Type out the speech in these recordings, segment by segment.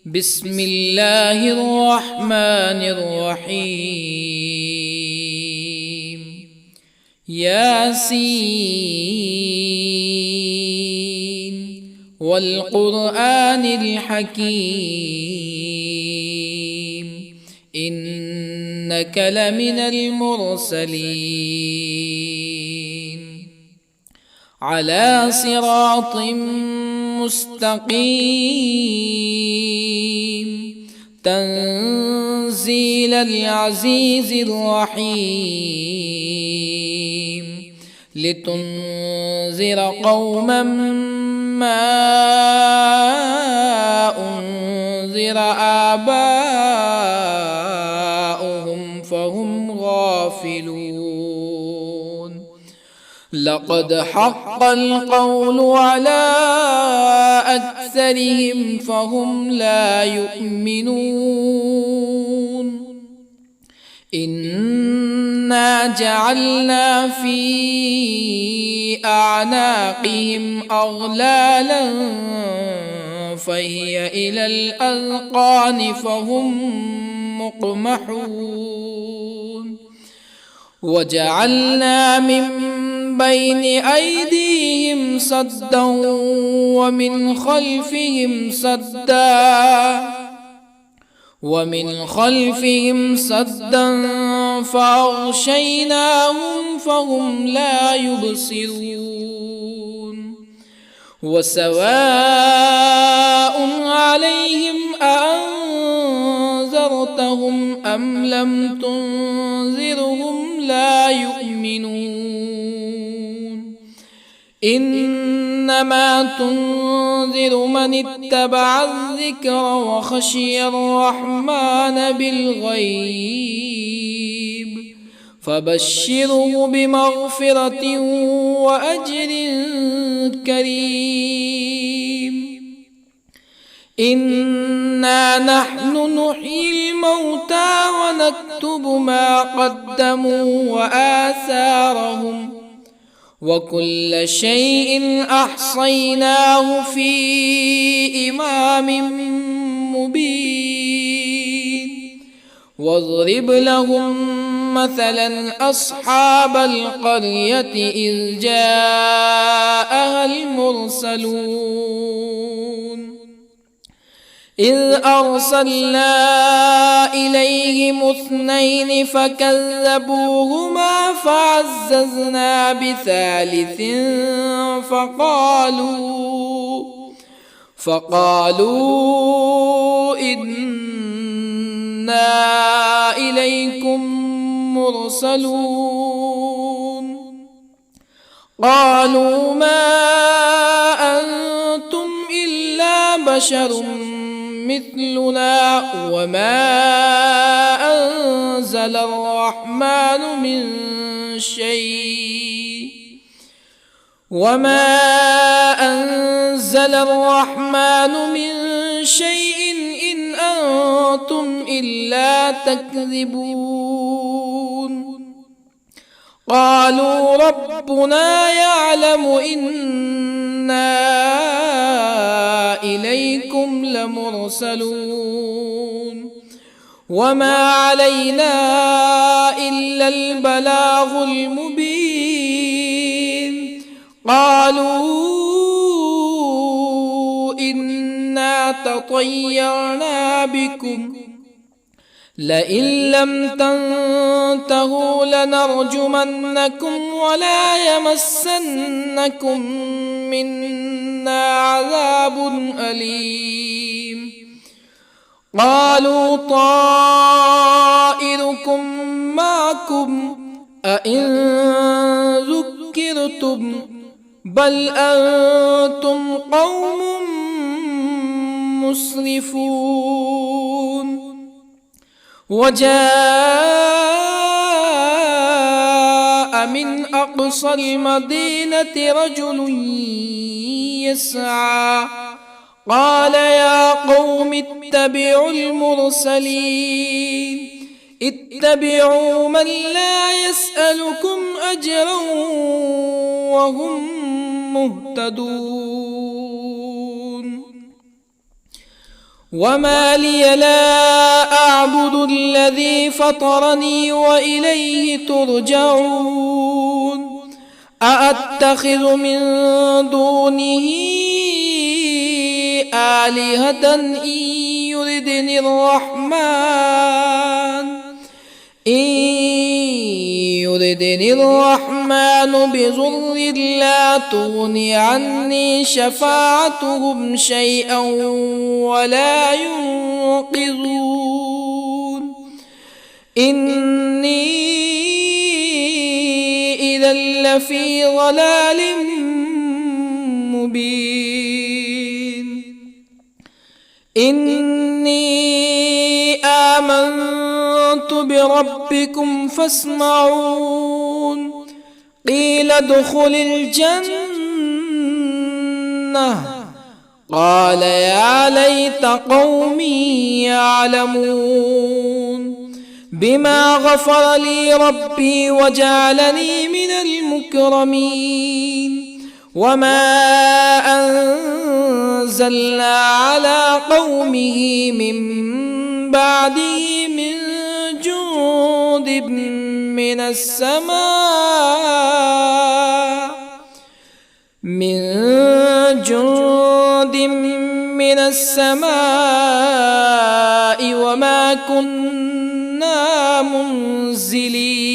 بسم الله الرحمن الرحيم. ياسين والقرآن الحكيم إنك لمن المرسلين على صراط مستقيم تنزيل العزيز الرحيم لتنذر قوما ما أنذر آباؤهم فهم غافلون. لقد حق القول على أكثرهم فهم لا يؤمنون. إنا جعلنا في أعناقهم أغلالا فهي إلى الأذقان فهم مقمحون. وجعلنا من بين أيديهم سدا ومن خلفهم سدا فأغشيناهم فهم لا يبصرون. وسواء عليهم أأنذرتهم أم لم تنذرهم لا يؤمنون. إنما تنذر من اتبع الذكر وخشي الرحمن بالغيب فبشره بمغفرة وأجر كريم. إنا نحن نحيي الموتى ونكتب ما قدموا وآثارهم وكل شيء أحصيناه في إمام مبين. واضرب لهم مثلا أصحاب القرية إذ جاءها المرسلون إذ أرسلنا إليهم اثنين فكذبوهما فعززنا بثالث فقالوا إنا إليكم مرسلون. قالوا ما أنتم إلا بشر مثلنا وما أنزل الرحمن من شيء إن أنتم إلا تكذبون. قالوا ربنا يعلم إنا إليكم لمرسلون وما علينا إلا البلاغ المبين. قالوا إنا تطيرنا بكم لئن لم تنتهوا لنرجمنكم ولا يمسنكم منا عذاب أليم. قالوا طائركم معكم أئن ذكرتم بل أنتم قوم مسرفون. وجاء من أقصى المدينة رجل يسعى قال يا قوم اتبعوا المرسلين اتبعوا من لا يسألكم أجرا وهم مهتدون. وما لي لا أعبد الذي فطرني وإليه ترجعون أأتخذ من دونه آلهة يردني الرحمن بضر لا تغن عني شفاعتهم شيئا ولا ينقذون إني إذا لفي ضلال مبين إني آمنت بربكم فاسمعون قيل ادخل الجنة قال يا ليت قومي يعلمون بما غفر لي ربي وجعلني من المكرمين وما أنزلنا على قومه من بعده من جند من السماء وما كنا منزلين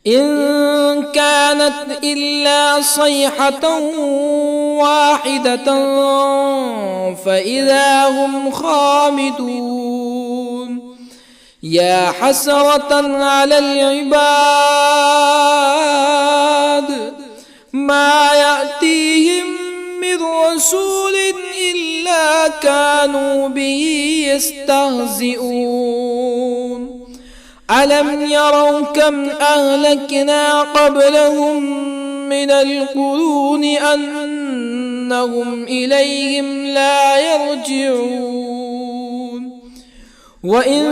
إن كانت إلا صيحة واحدة فإذا هم خامدون يا حسرة على العباد ما يأتيهم من رسول إلا كانوا به يستهزئون ألم يروا كم أهلكنا قبلهم من القرون أنهم إليهم لا يرجعون وإن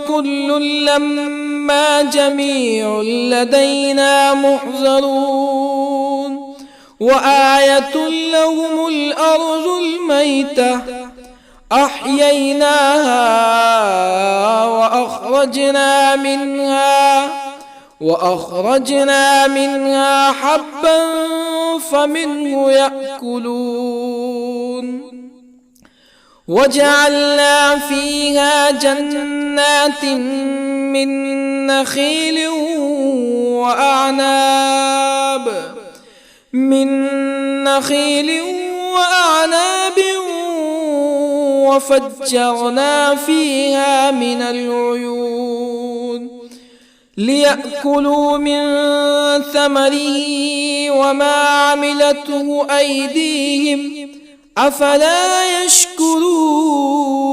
كل لما جميع لدينا محضرون وآية لهم الأرض الميتة أحييناها وأخرجنا منها حبا فمنه يأكلون وجعلنا فيها جنات من نخيل وأعناب وفجرنا فيها من العيون ليأكلوا من ثمره وما عملته أيديهم أفلا يشكرون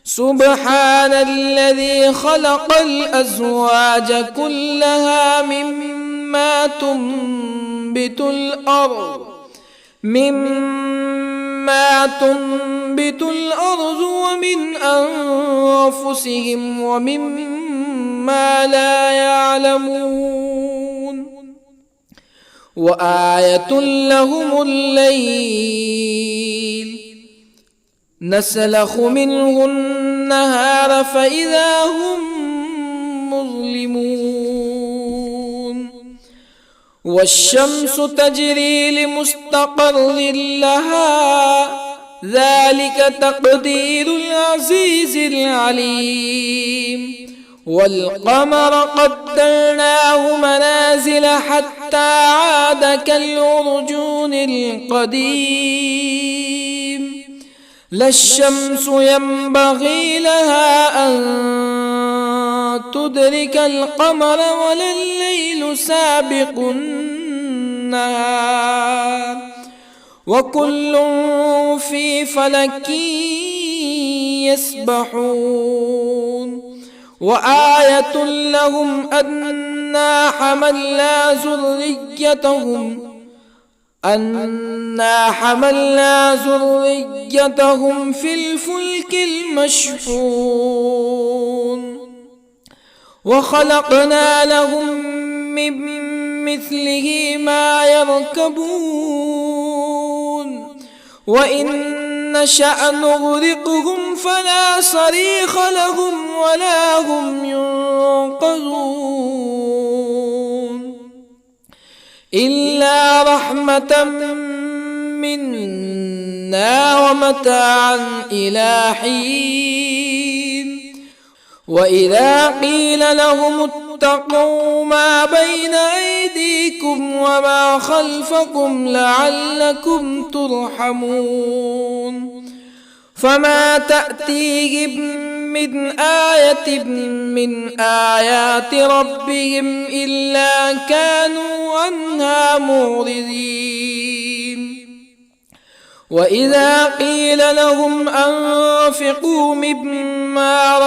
سبحان الذي خلق الأزواج كلها مما تنبت الأرض ومن أنفسهم ومما لا يعلمون وآية لهم الليل نسلخ منه النهار فإذا هم مظلمون والشمس تجري لمستقر لها ذلك تقدير العزيز العليم والقمر قدرناه منازل حتى عاد كالعرجون القديم لا الشمس ينبغي لها أن تدرك القمر ولا الليل سابق النهار وكل في فلك يسبحون وآية لهم أنا حملنا ذريتهم في الفلك المشحون وخلقنا لهم من مثله ما يركبون وإن نشأ نغرقهم فلا صريخ لهم ولا هم ينقذون إلا رحمة منا ومتاعا إلى حين وإذا قيل لهم اتقوا ما بين أيديكم وما خلفكم لعلكم ترحمون فما تأتيهم من آية من آيات ربهم إلا كانوا عنها معرضين وإذا قيل لهم أنفقوا مما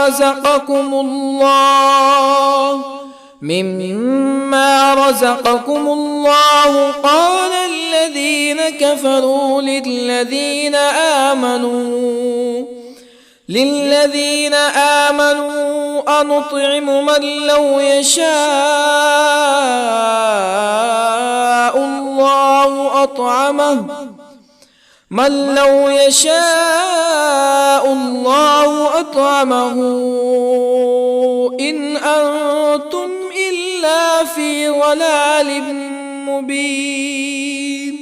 رزقكم الله قال الذين كفروا للذين آمنوا أنطعم من لو يشاء الله أطعمه إن أنتم إلا في ضلال مبين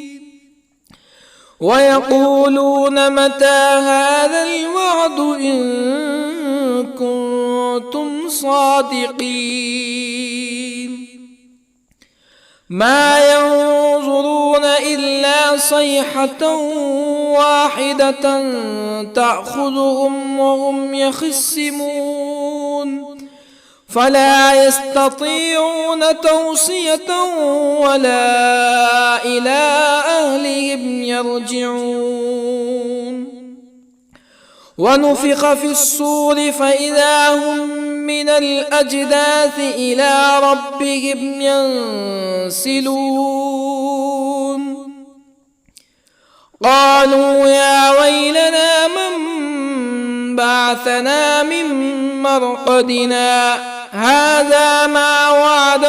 ويقولون متى هذا الوعد إن كنتم صادقين ما ينظرون إلا صيحة واحدة تأخذهم وهم يخصمون فلا يستطيعون توصية ولا إلى أهلهم يرجعون ونفخ في الصور فإذا هم من الأجداث إلى ربهم ينسلون قالوا يا ويلنا من بعثنا من مرقدنا هذا ما وعد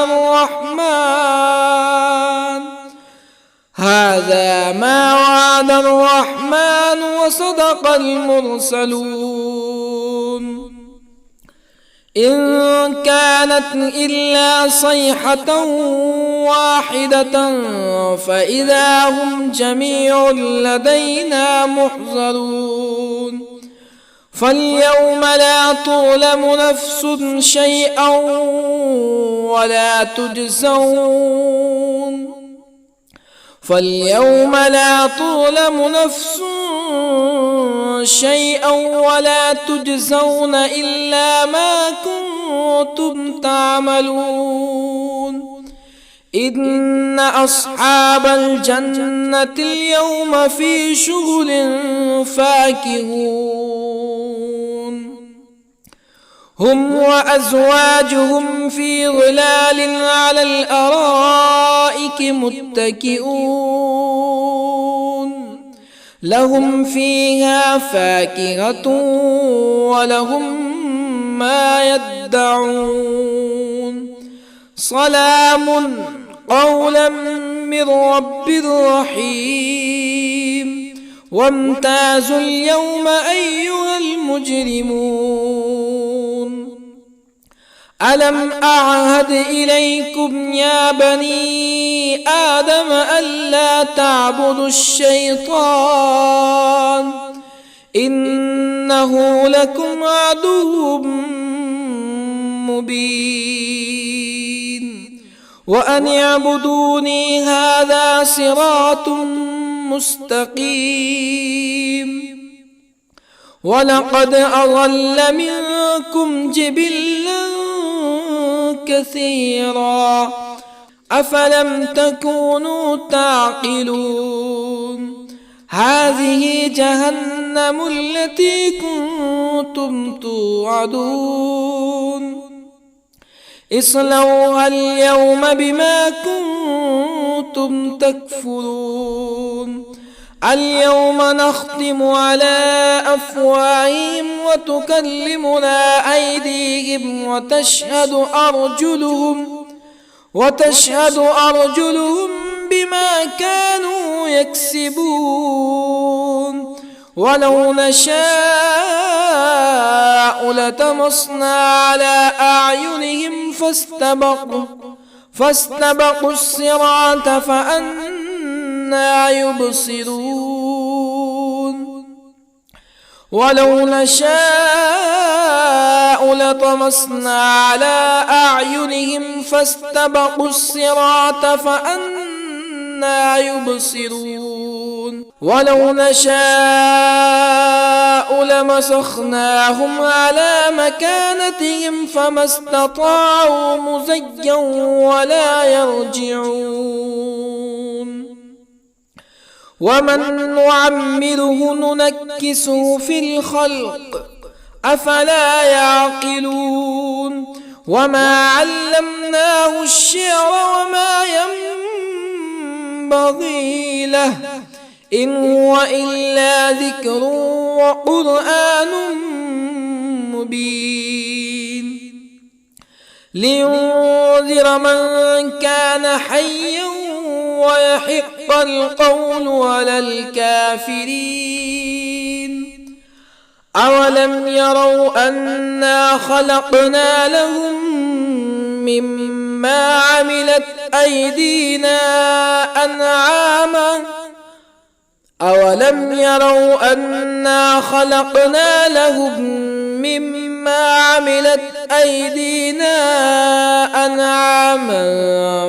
الرحمن وصدق المرسلون إن كانت إلا صيحة واحدة فإذا هم جميع لدينا محضرون فاليوم لا تظلم نفس شيئا ولا تجزون إلا ما كنتم تعملون إن أصحاب الجنة اليوم في شغل فاكهون هم وأزواجهم في ظلال على الأرائك متكئون لهم فيها فاكهة ولهم ما يدعون سلام قولا من رب رحيم وامتازوا اليوم أيها المجرمون ألم أعهد إليكم يا بني آدم ألا تعبدوا الشيطان إنه لكم عدو مبين وأن اعبدوني هذا صراط مستقيم ولقد أضل منكم جبلا كثيرا أفلم تكونوا تعقلون هذه جهنم التي كنتم توعدون اصلوها اليوم بما كنتم تكفرون اليوم نختم على أفواههم وتكلمنا أيديهم وتشهد أرجلهم بما كانوا يكسبون ولو نشاء لطمسنا على أعينهم فاستبقوا الصراط فأنى يبصرون ولو نشاء لطمسنا على أعينهم فاستبقوا الصراط فأنى يبصرون ولو نشاء لمسخناهم على مكانتهم فما استطاعوا مزيا ولا يرجعون ومن نعمره ننكسه في الخلق أفلا يعقلون وما علمناه الشعر وما ينبغي له إن هو إلا ذكر وقرآن مبين لينذر من كان حيا ويحق القول على الكافرين أولم يروا أنا خلقنا لهم مما عملت أيدينا أنعاما أولم يروا أنا خلقنا لهم مما عملت أيدينا أنعاما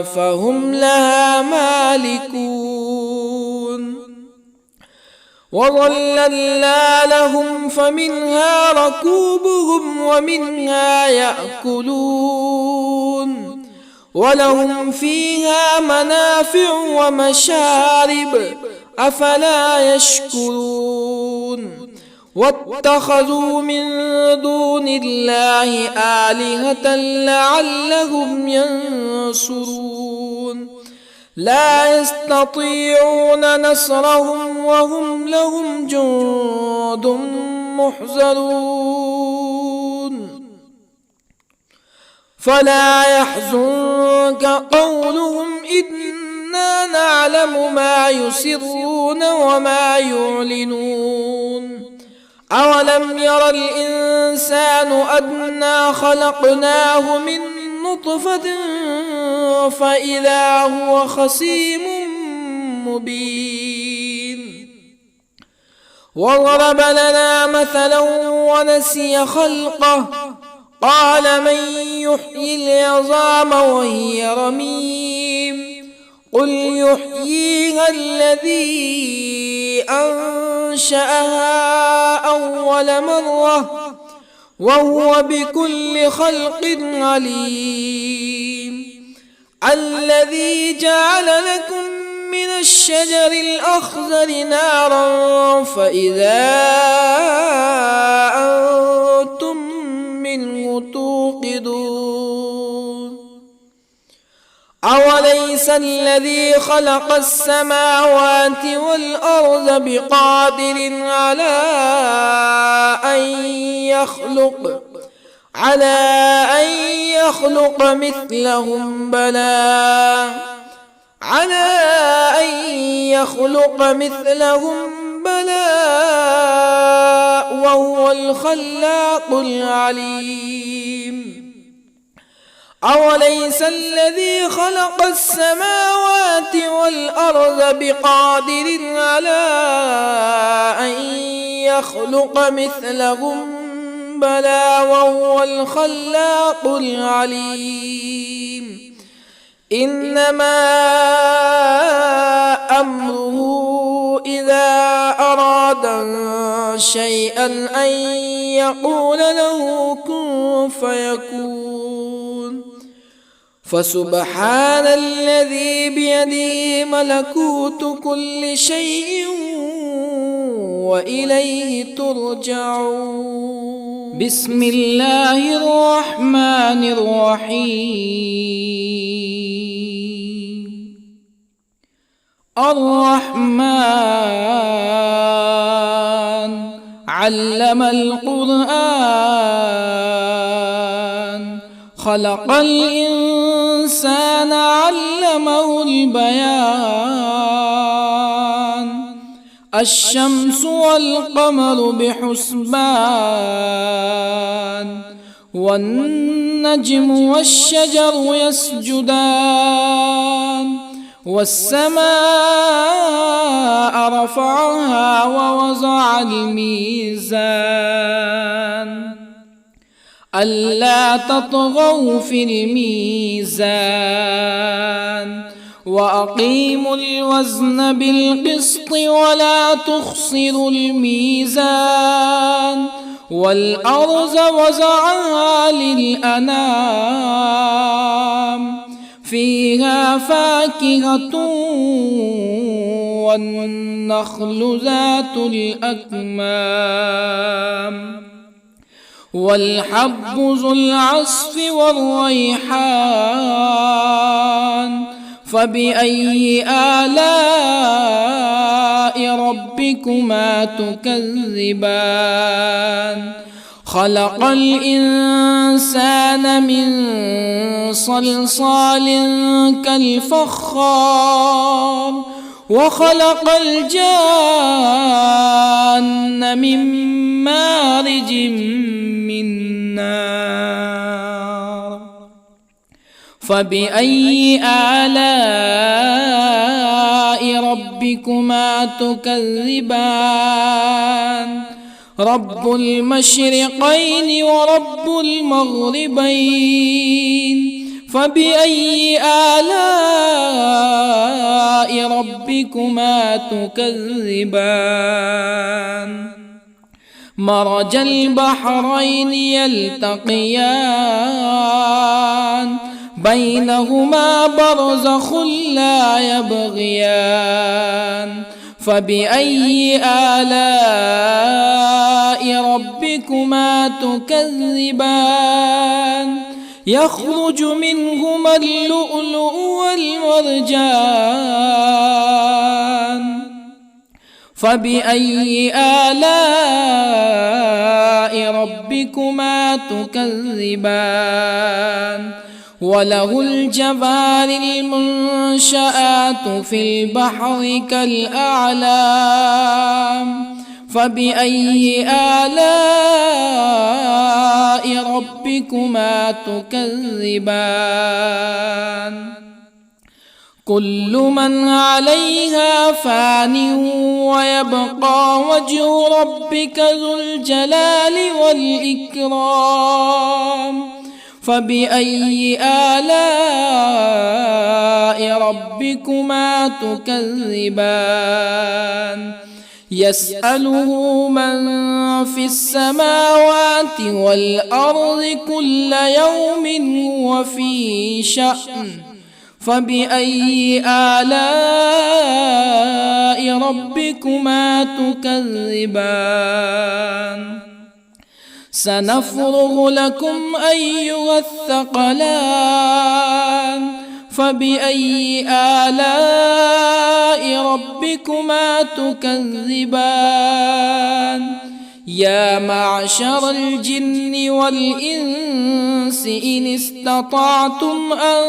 فهم لها مالكون وظللنا لهم فمنها ركوبهم ومنها يأكلون ولهم فيها منافع ومشارب أفلا يشكرون واتخذوا من دون الله آلهة لعلهم ينصرون لا يستطيعون نصرهم وهم لهم جند محضرون فلا يحزنك قولهم إنا نعلم ما يسرون وما يعلنون أولم ير الإنسان أنا خلقناه من نطفة فإذا هو خصيم مبين وضرب لنا مثلا ونسي خلقه قال من يحيي العظام وهي رميم قل يحييها الذي أنشأها أول مرة وهو بكل خلق عليم الذي جعل لكم من الشجر الأخضر نارا فإذا أنتم منه توقدون أوليس الذي خلق السماوات والأرض بقادر على أن يخلق مثلهم بلى وهو الخلاق العليم أوليس الذي خلق السماوات والأرض بقادر على أن يخلق مثلهم بلى وهو الخلاق العليم إنما أمره إذا أراد شيئا أن يقول له كن فيكون فسبحان الذي بيده ملكوت كل شيء وإليه ترجعون بسم الله الرحمن الرحيم الرحمن علم القرآن خلق الإنسان علمه البيان الشمس والقمر بحسبان والنجم والشجر يسجدان والسماء رفعها ووضع الميزان ألا تطغوا في الميزان وأقيموا الوزن بالقسط ولا تخسروا الميزان والأرض وضعها للأنام فيها فاكهة والنخل ذات الأكمام والحب ذو العصف والريحان فبأي آلاء ربكما تكذبان خلق الإنسان من صلصال كالفخار وخلق الجان من مارج من نار فبأي آلاء ربكما تكذبان رب المشرقين ورب المغربين فبأي آلاء ربكما تكذبان مرج البحرين يلتقيان بينهما برزخ لا يبغيان فبأي آلاء ربكما تكذبان يخرج منهما اللؤلؤ والمرجان فبأي آلاء ربكما تكذبان وله الجوار المنشآت في البحر كالأعلام فبأي آلاء ربكما تكذبان كل من عليها فان ويبقى وجه ربك ذو الجلال والإكرام فبأي آلاء ربكما تكذبان يسأله من في السماوات والأرض كل يوم هو في شأن فبأي آلاء ربكما تكذبان سنفرغ لكم أيها الثقلان فبأي آلاء ربكما تكذبان يا معشر الجن والإنس إن استطعتم أن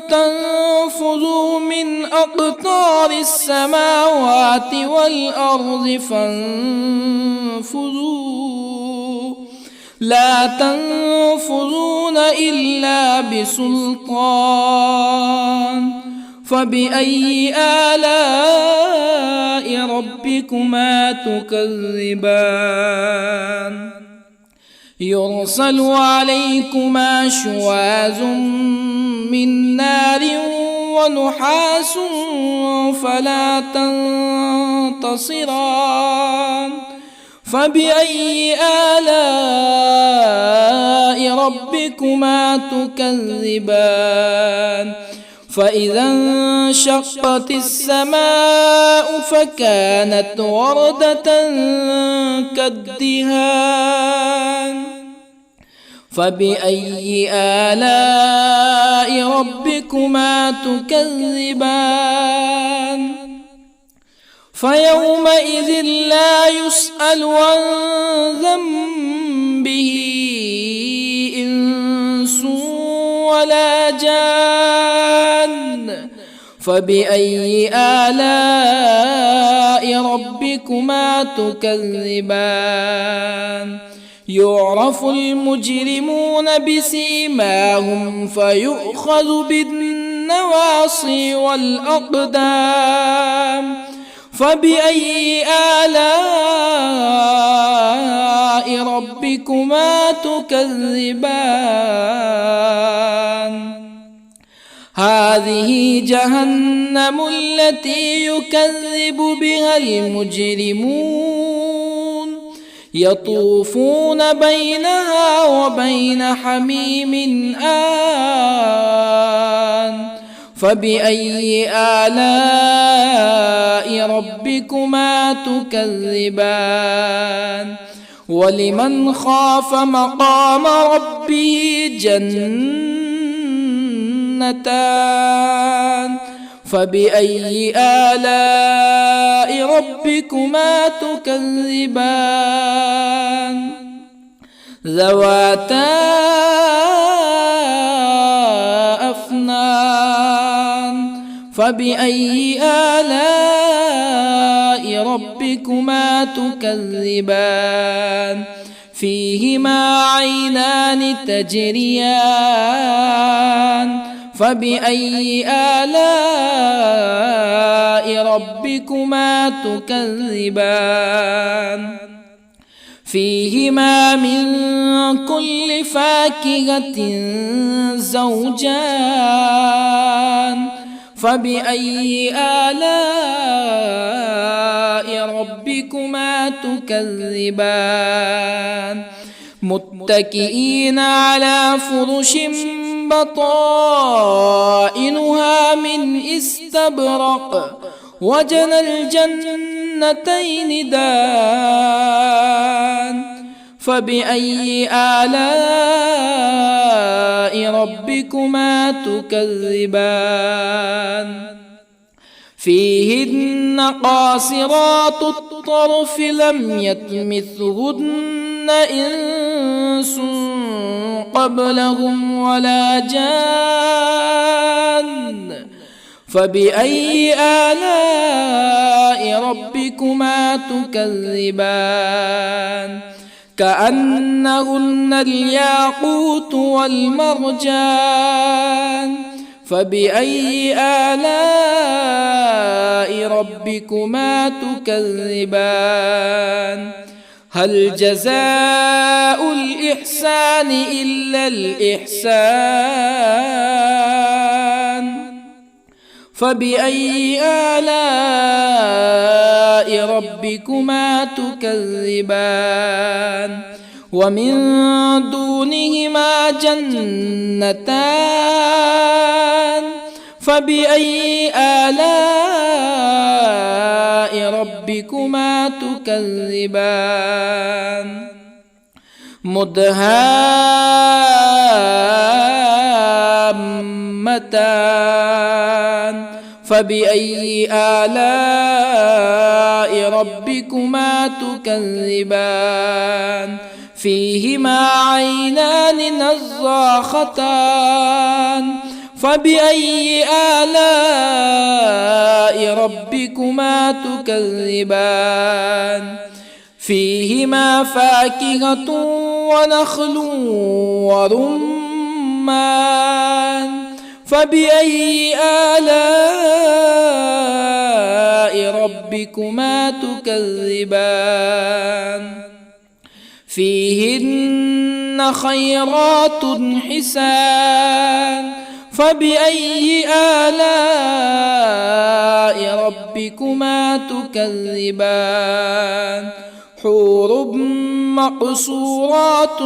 تنفذوا من أقطار السماوات والأرض فانفذوا لا تنفذون إلا بسلطان فبأي آلاء ربكما تكذبان يرسل عليكما شواظ من نار ونحاس فلا تنتصران فبأي آلاء ربكما تكذبان فإذا انشقت السماء فكانت وردة كالدهان فبأي آلاء ربكما تكذبان فيومئذ لا يسأل عن ذنبه إنس ولا جان. فبأي آلاء ربكما تكذبان؟ يعرف المجرمون بسيماهم فيؤخذ بالنواصي والأقدام. فبأي آلاء ربكما تكذبان؟ هذه جهنم التي يكذب بها المجرمون يطوفون بينها وبين حميم آن. فبأي آلاء ربكما تكذبان؟ ولمن خاف مقام ربه جنتان. فبأي آلاء ربكما تكذبان؟ ذواتا أفنان. فبأي آلاء ربكما تكذبان؟ فيهما عينان تجريان. فبأي آلاء ربكما تكذبان؟ فيهما من كل فاكهة زوجان. فبأي آلاء ربكما تكذبان؟ متكئين على فرش بطائنها من استبرق وجنى الجنتين دان. فبأي آلاء ربكما تكذبان؟ فيهن قاصرات الطرف لم يطمثهن إنس قبلهم ولا جان. فبأي آلاء ربكما تكذبان؟ كأنهن الياقوت والمرجان. فبأي آلاء ربكما تكذبان؟ هل جزاء الإحسان إلا الإحسان؟ فبأي آلاء ربكما تكذبان؟ ومن دونهما جنتان. فبأي آلاء ربكما تكذبان؟ مدهامتان. فبأي آلاء ربكما تكذبان؟ فيهما عينان نضاختان. فبأي آلاء ربكما تكذبان؟ فيهما فاكهة ونخل ورمان. فبأي آلاء ربكما تكذبان؟ فيهن خيرات حسان. فبأي آلاء ربكما تكذبان؟ حور مقصورات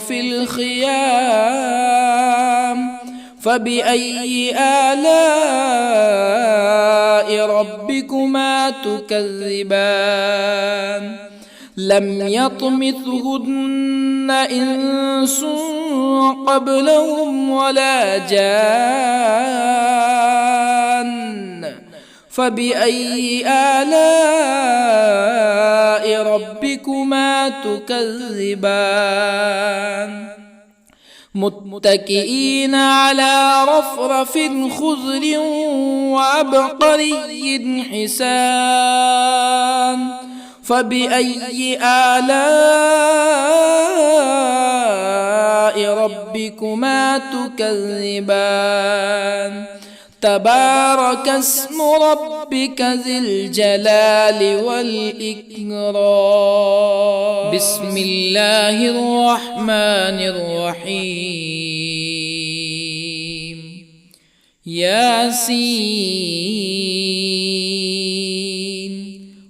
في الخيام. فبأي آلاء ربكما تكذبان؟ لم يطمثهن إنس قبلهم ولا جان. فبأي آلاء ربكما تكذبان متكئين على رفرف خضر وعبقري حسان فبأي آلاء ربكما تكذبان تبارك اسم ربك ذي الجلال والإكرام بسم الله الرحمن الرحيم ياسين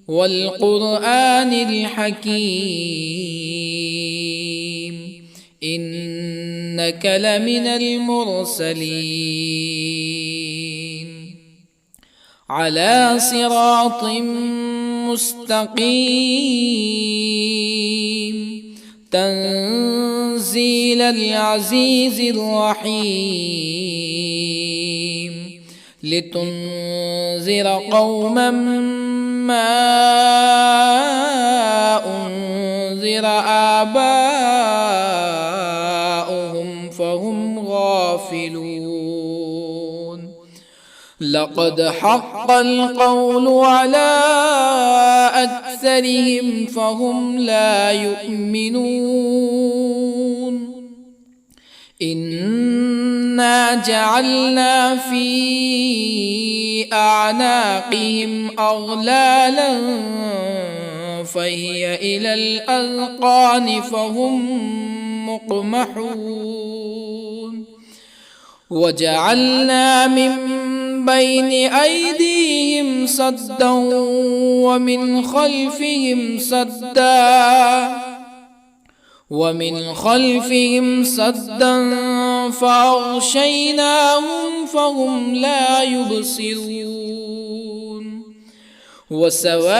والقرآن الحكيم إنك لمن المرسلين على صراط مستقيم تنزيل العزيز الرحيم لتنذر قوما ما أنذر آباؤهم فهم غافلون لقد حق القول على أكثرهم فهم لا يؤمنون إنا جعلنا في أعناقهم أغلالا فهي إلى الأذقان فهم مقمحون وجعلنا من بين أيديهم سدا ومن خلفهم سدا فأغشيناهم فهم لا يبصرون وسواء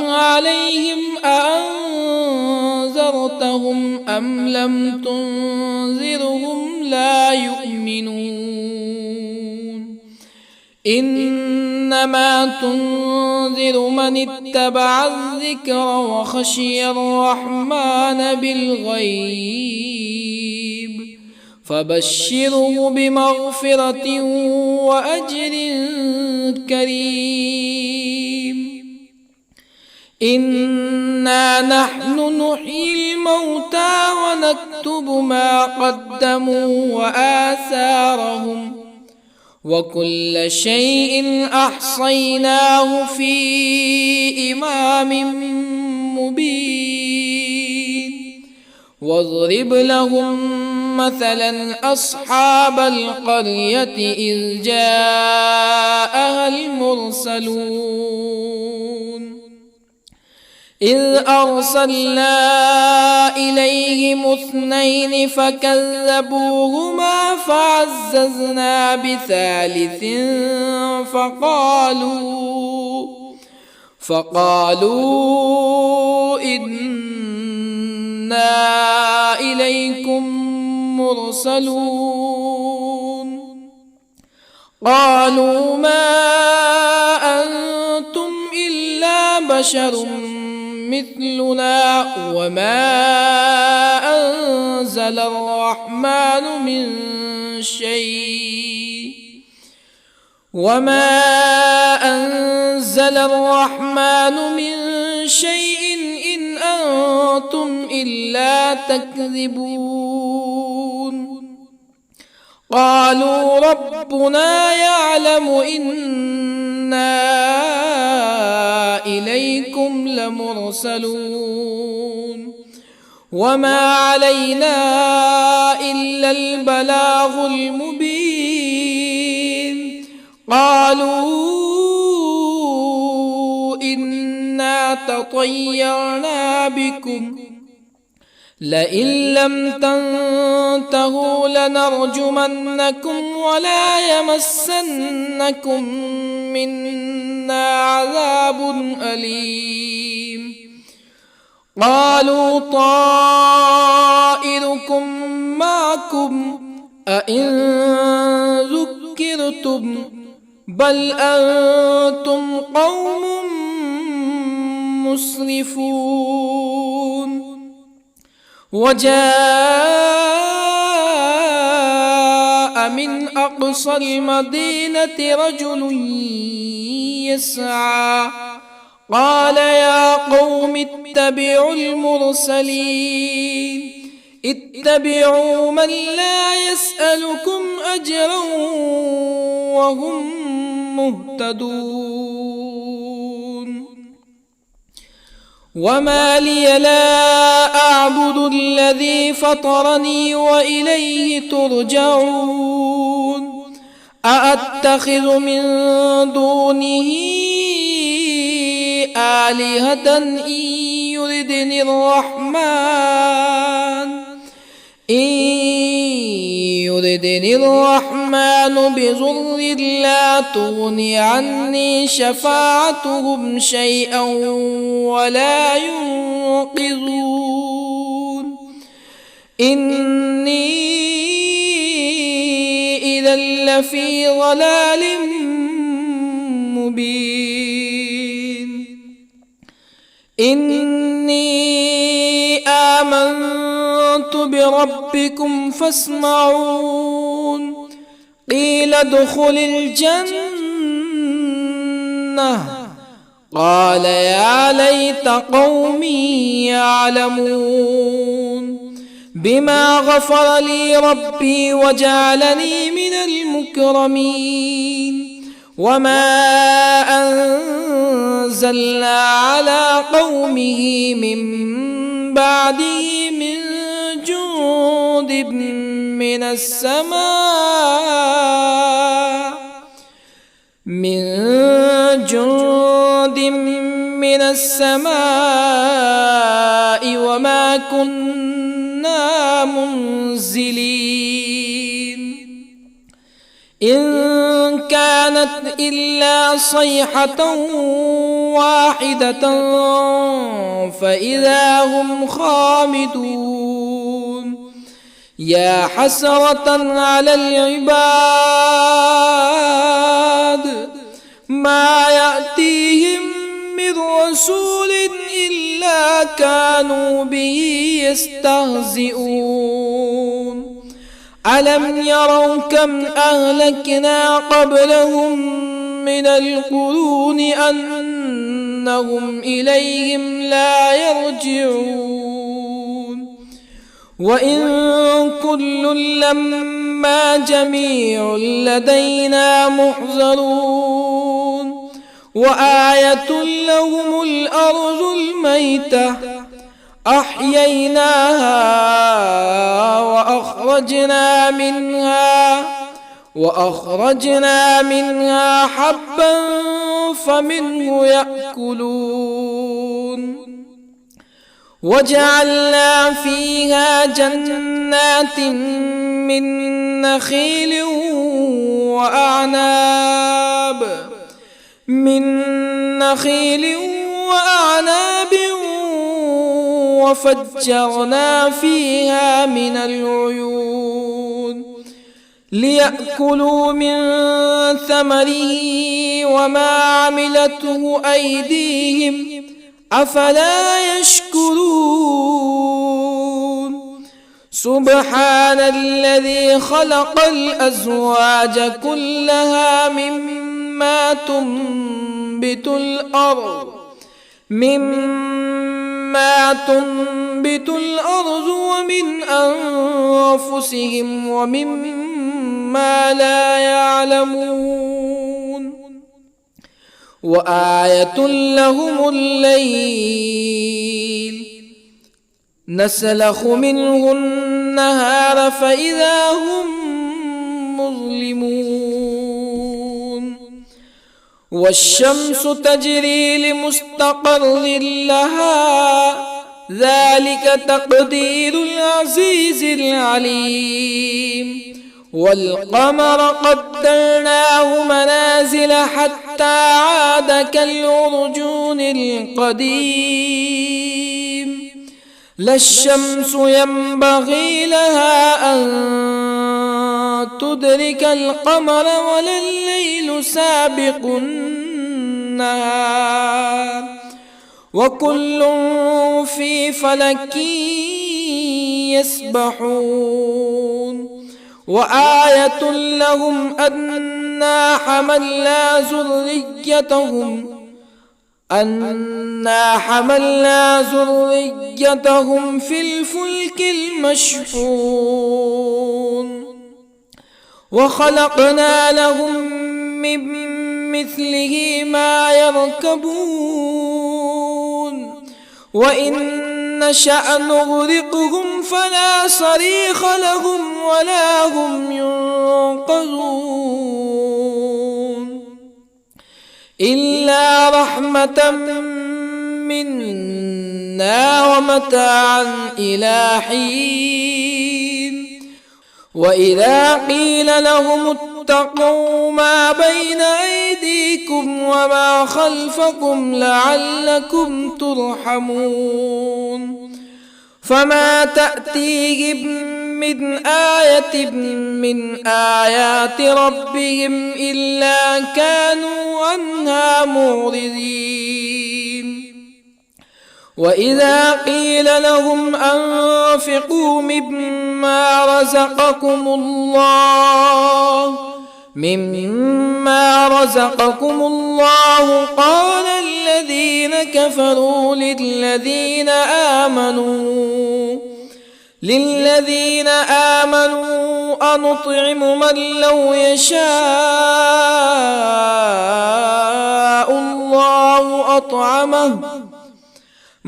عليهم أأنذرتهم أم لم تنذرهم لا يؤمنون إنما تنذر من اتبع الذكر وخشي الرحمن بالغيب فبشره بمغفرة وأجر كريم إنا نحن نحيي الموتى ونكتب ما قدموا وآثارهم وكل شيء أحصيناه في إمام مبين واضرب لهم مثلا أصحاب القرية إذ جاءها المرسلون إذ أرسلنا إليهم اثنين فكذبوهما فعززنا بثالث فقالوا إنا إليكم مرسلون قالوا ما أنتم إلا بشر مثلنا وما أنزل الرحمن من شيء إن أنتم إلا تكذبون قالوا ربنا يعلم إنا إليكم لمرسلون وما علينا إلا البلاغ المبين قالوا إنا تطيرنا بكم لئن لم تنتهوا لنرجمنكم ولا يمسنكم منا عذاب أليم قالوا طائركم معكم أئن ذكرتم بل أنتم قوم مسرفون. وجاء من أقصى المدينة رجل يسعى قال يا قوم اتبعوا المرسلين اتبعوا من لا يسألكم أجرا وهم مهتدون. وما لي لا أعبد الذي فطرني وإليه ترجعون. أأتخذ من دونه آلهة إن يردني الرحمن بضر لا تغن عني شفاعتهم شيئا ولا ينقذون. إني إذا لفي ضلال مبين. إني آمنت بربكم فاسمعون. قيل ادخل الجنة قال يا ليت قومي يعلمون بما غفر لي ربي وجعلني من المكرمين. وما أنزلنا على قومه من بعده من جند من السماء وما كنا منزلين. إن كانت إلا صيحة واحدة فإذا هم خامدون. يا حسرة على العباد ما يأتيهم من رسول إلا كانوا به يستهزئون. ألم يروا كم أهلكنا قبلهم من القرون أنهم إليهم لا يرجعون. وإن كل لما جميع لدينا محضرون. وآية لهم الأرض الميتة أحييناها وأخرجنا منها حبا فمنه يأكلون. وجعلنا فيها جنات من نخيل وأعناب وفجرنا فيها من العيون ليأكلوا من ثمره وما عملته أيديهم أفلا يشكرون. سبحان الذي خلق الأزواج كلها مما تنبت الأرض ومن أنفسهم ومما لا يعلمون. وآية لهم الليل نسلخ منه النهار فإذا هم مظلمون. والشمس تجري لمستقر لها ذلك تقدير العزيز العليم. والقمر قدرناه منازل حتى عاد كالعرجون القديم. لا الشمس ينبغي لها أن تدرك القمر ولا الليل سابق النهار وكل في فلك يسبحون وآية لهم أنا حملنا ذريتهم في الفلك المشحون وخلقنا لهم من مثله ما يركبون وإن نشأ نغرقهم فلا صريخ لهم ولا هم ينقذون إلا رحمة منا ومتاعا إلى حين وإذا قيل لهم اتقوا ما بين أيديكم وما خلفكم لعلكم ترحمون فما تأتيهم من آية من آيات ربهم إلا كانوا عنها معرضين وإذا قيل لهم أنفقوا مما رزقكم الله قال الذين كفروا للذين آمنوا أنطعم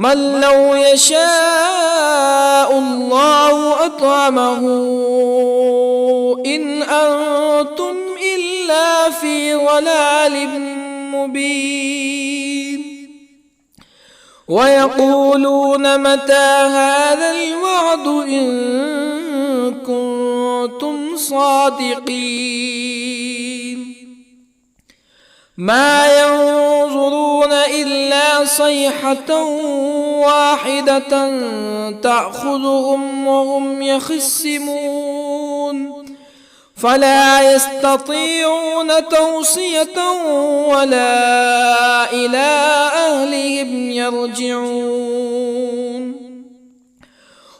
من لو يشاء الله أطعمه إن أنتم إلا في ضلال مبين ويقولون متى هذا الوعد إن كنتم صادقين ما ينظرون إلا صيحة واحدة تأخذهم وهم يخصمون فلا يستطيعون توصية ولا إلى أهلهم يرجعون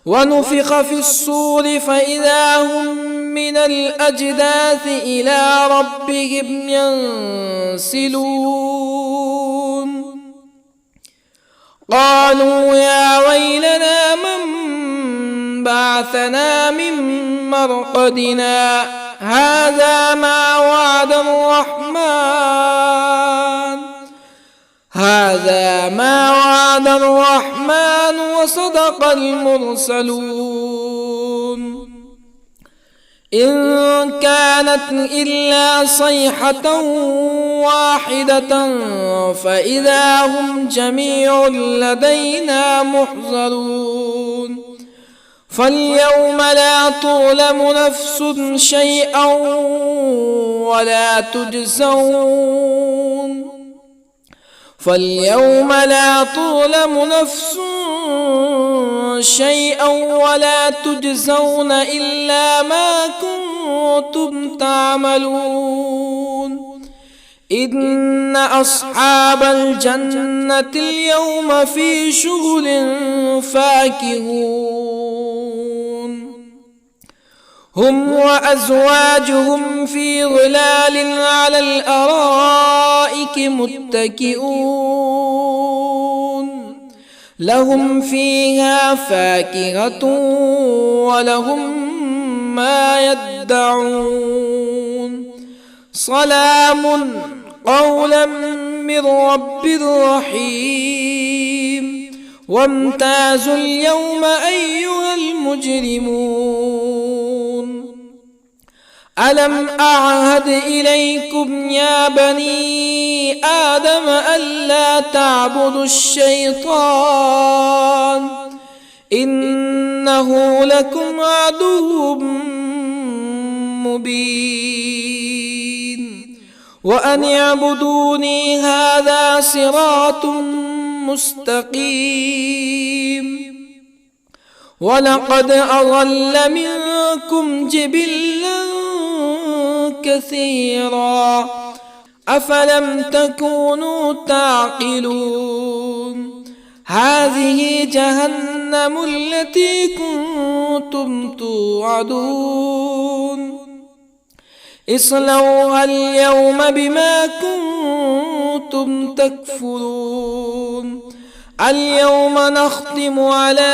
ونفخ في الصور فإذا هم من الأجداث إلى ربهم ينسلون قالوا يا ويلنا من بعثنا من مرقدنا هذا ما وعد الرحمن وصدق المرسلون إن كانت إلا صيحة واحدة فإذا هم جميع لدينا محضرون فاليوم لا تظلم نفس شيئا ولا تجزون إلا ما كنتم تعملون إن أصحاب الجنة اليوم في شغل فاكهون هم وأزواجهم في ظلال على الأرائك متكئون لهم فيها فاكهة ولهم ما يدعون سلام قولا من رب رحيم وامتازوا اليوم أيها المجرمون ألم أعهد إليكم يا بني آدم ألا تعبدوا الشيطان إنه لكم عدو مبين وأن اعبدوني هذا صراط مستقيم ولقد أضل منكم جبلا كثيرا أفلم تكونوا تعقلون هذه جهنم التي كنتم توعدون اصلوها اليوم بما كنتم تكفرون اليوم نختم على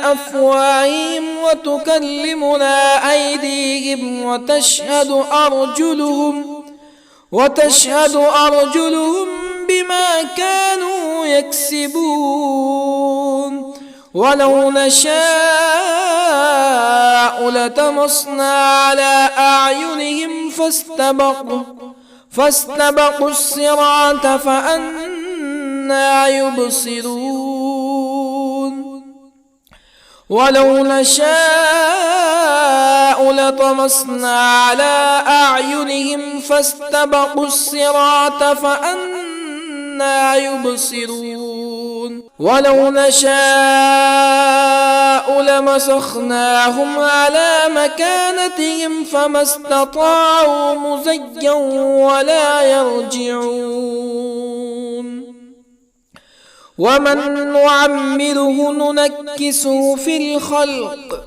أفواههم وتكلمنا أيديهم وتشهد أرجلهم بما كانوا يكسبون ولو نشاء لطمسنا على أعينهم فاستبقوا الصراط فأنى يبصرون ولو نشاء لطمسنا على أعينهم فاستبقوا الصراط فأنى يبصرون ولو نشاء لمسخناهم على مكانتهم فما استطاعوا مزيا ولا يرجعون ومن نعمره ننكسه في الخلق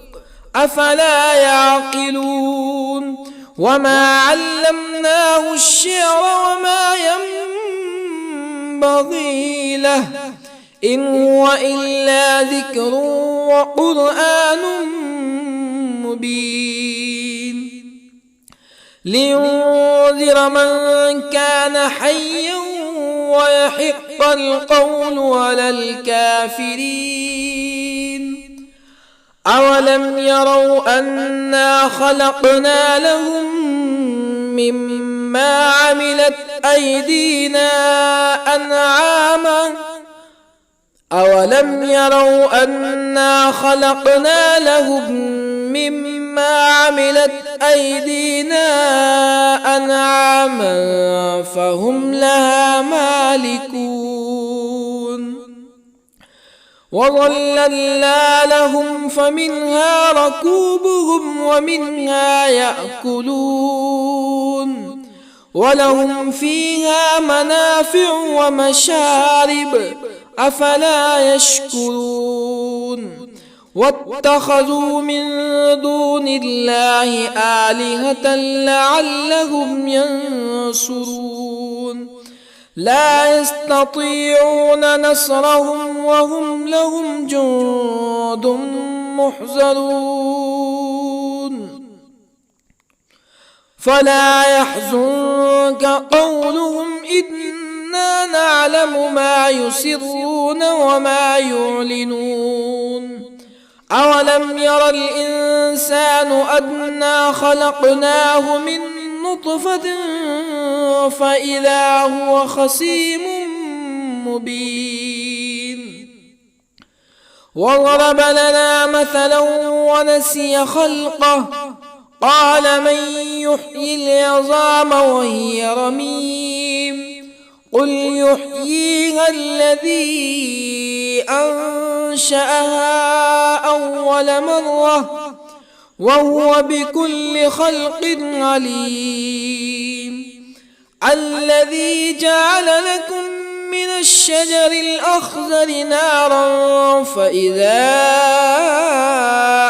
أفلا يعقلون وما علمناه الشعر وما ينبغي له إن هو إلا ذكر وقرآن مبين لينذر من كان حيا ويحق القول على الكافرين أولم يروا أنا خلقنا لهم مما عملت أيدينا أنعاما أولم يروا أنا خلقنا لهم مما عملت أيدينا أنعاما فهم لها مالكون وظللنا لهم فمنها ركوبهم ومنها يأكلون ولهم فيها منافع ومشارب أفلا يشكرون واتخذوا من دون الله آلهة لعلهم ينصرون لا يستطيعون نصرهم وهم لهم جند محضرون فلا يحزنك قولهم إنا نعلم ما يسرون وما يعلنون أولم ير الإنسان أنا خلقناه من نطفة فإذا هو خصيم مبين وضرب لنا مثلا ونسي خلقه قال من يحيي العظام وهي رميم قل يحييها الذي أنشأها أول مرة وهو بكل خلق عليم الذي جعل لكم من الشجر الأخضر نارا فإذا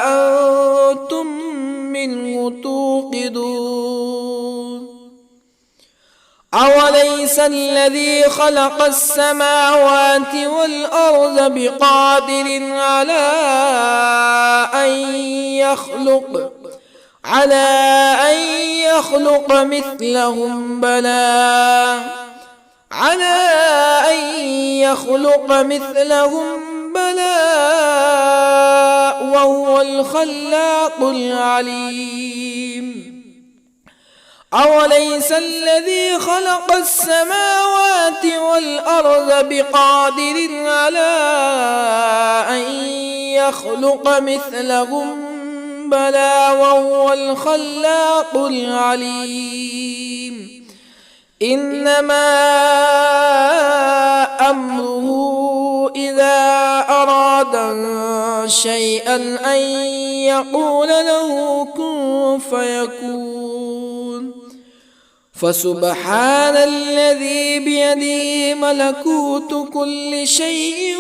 أنتم منه توقدون أوليس الذي خلق السماوات والأرض بقادر على أن يخلق مثلهم بلى وهو الخلاق العليم أوليس الذي خلق السماوات والأرض بقادر على أن يخلق مثلهم بلى وهو الخلاق العليم إنما أمره إذا أراد شيئا أن يقول له كن فيكون فسبحان الذي بيده ملكوت كل شيء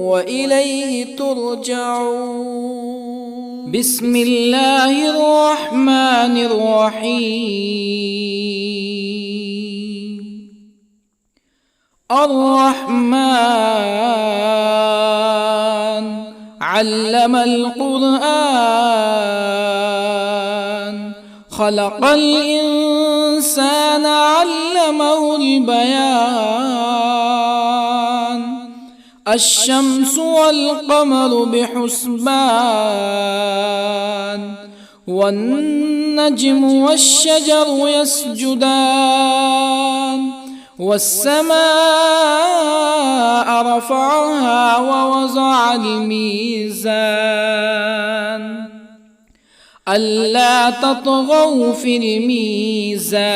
وإليه ترجعون. بسم الله الرحمن الرحيم. الرحمن علم القرآن، خلق الإنسان علمه البيان. الشمس والقمر بحسبان، والنجم والشجر يسجدان. والسماء رفعها ووضع الميزان، ألا تطغوا في الميزان.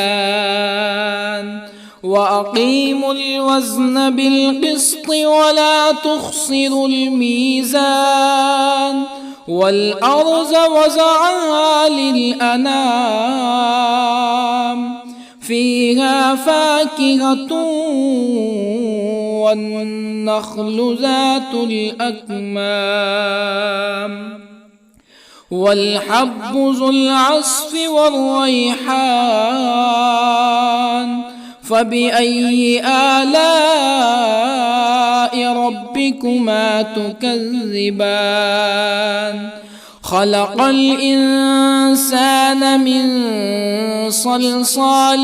وأقيموا الوزن بالقسط ولا تخسروا الميزان. والأرض وضعها للأنام، فيها فاكهة والنخل ذات الأكمام، والحب ذو العصف والريحان. فبأي آلاء ربكما تكذبان؟ خلق الإنسان من صلصال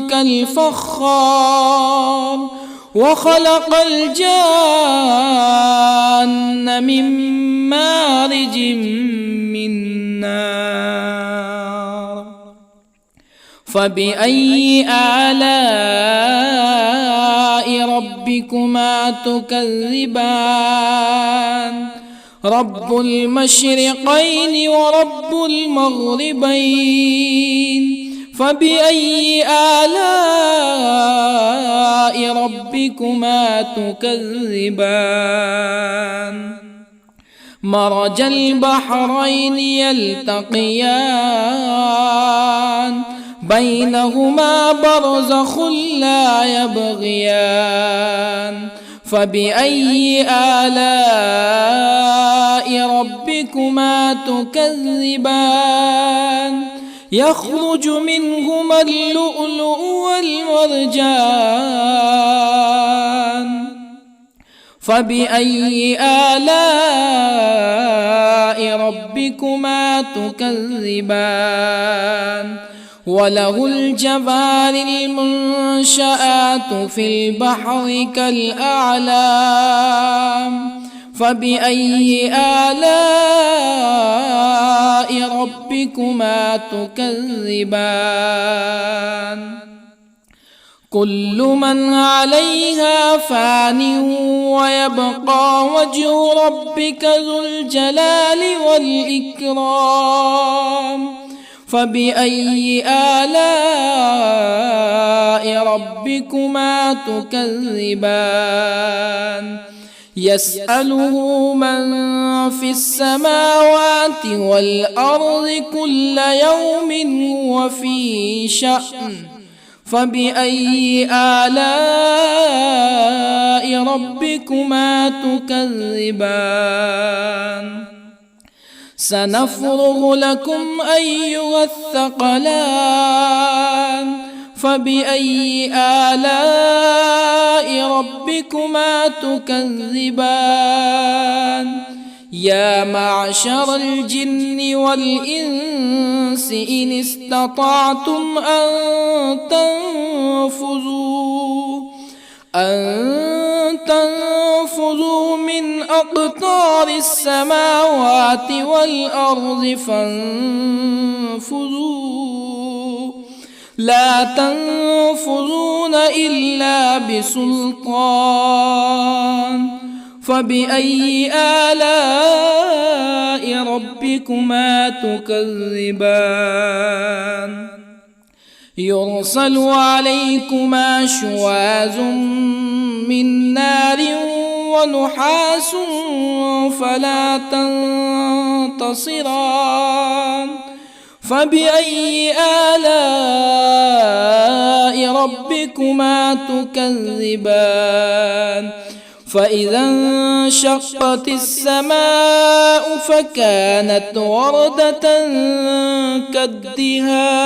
كالفخار، وخلق الجان من مارج من نار. فبأي آلاء ربكما تكذبان؟ رب المشرقين ورب المغربين. فبأي آلاء ربكما تكذبان؟ مرج البحرين يلتقيان، بينهما برزخ لا يبغيان. فبأي آلاء ربكما تكذبان؟ يخرج منهما اللؤلؤ والمرجان. فبأي آلاء ربكما تكذبان؟ وله الجوار المنشآت في البحر كالأعلام. فبأي آلاء ربكما تكذبان؟ كل من عليها فان، ويبقى وجه ربك ذو الجلال والإكرام. فبأي آلاء ربكما تكذبان؟ يسأله من في السماوات والأرض كل يوم هو في شأن. فبأي آلاء ربكما تكذبان؟ سنفرغ لكم أيها الثقلان. فبأي آلاء ربكما تكذبان؟ يا معشر الجن والإنس إن استطعتم أن تنفذوا من أقطار السماوات والأرض فانفذوا، لا تنفذون إلا بسلطان. فبأي آلاء ربكما تكذبان؟ يرسل عليكما شواظ من نار ونحاس فلا تنتصران. فبأي آلاء ربكما تكذبان فإذا انشقت السماء فكانت وردة كالدهان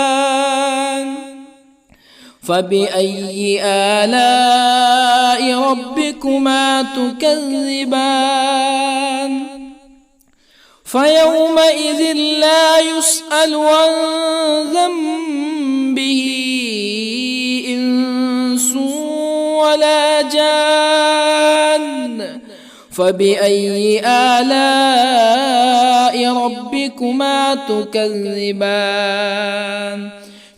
فبأي آلاء ربكما تكذبان فيومئذ لا يسأل عن ذنبه إنس ولا جان فبأي آلاء ربكما تكذبان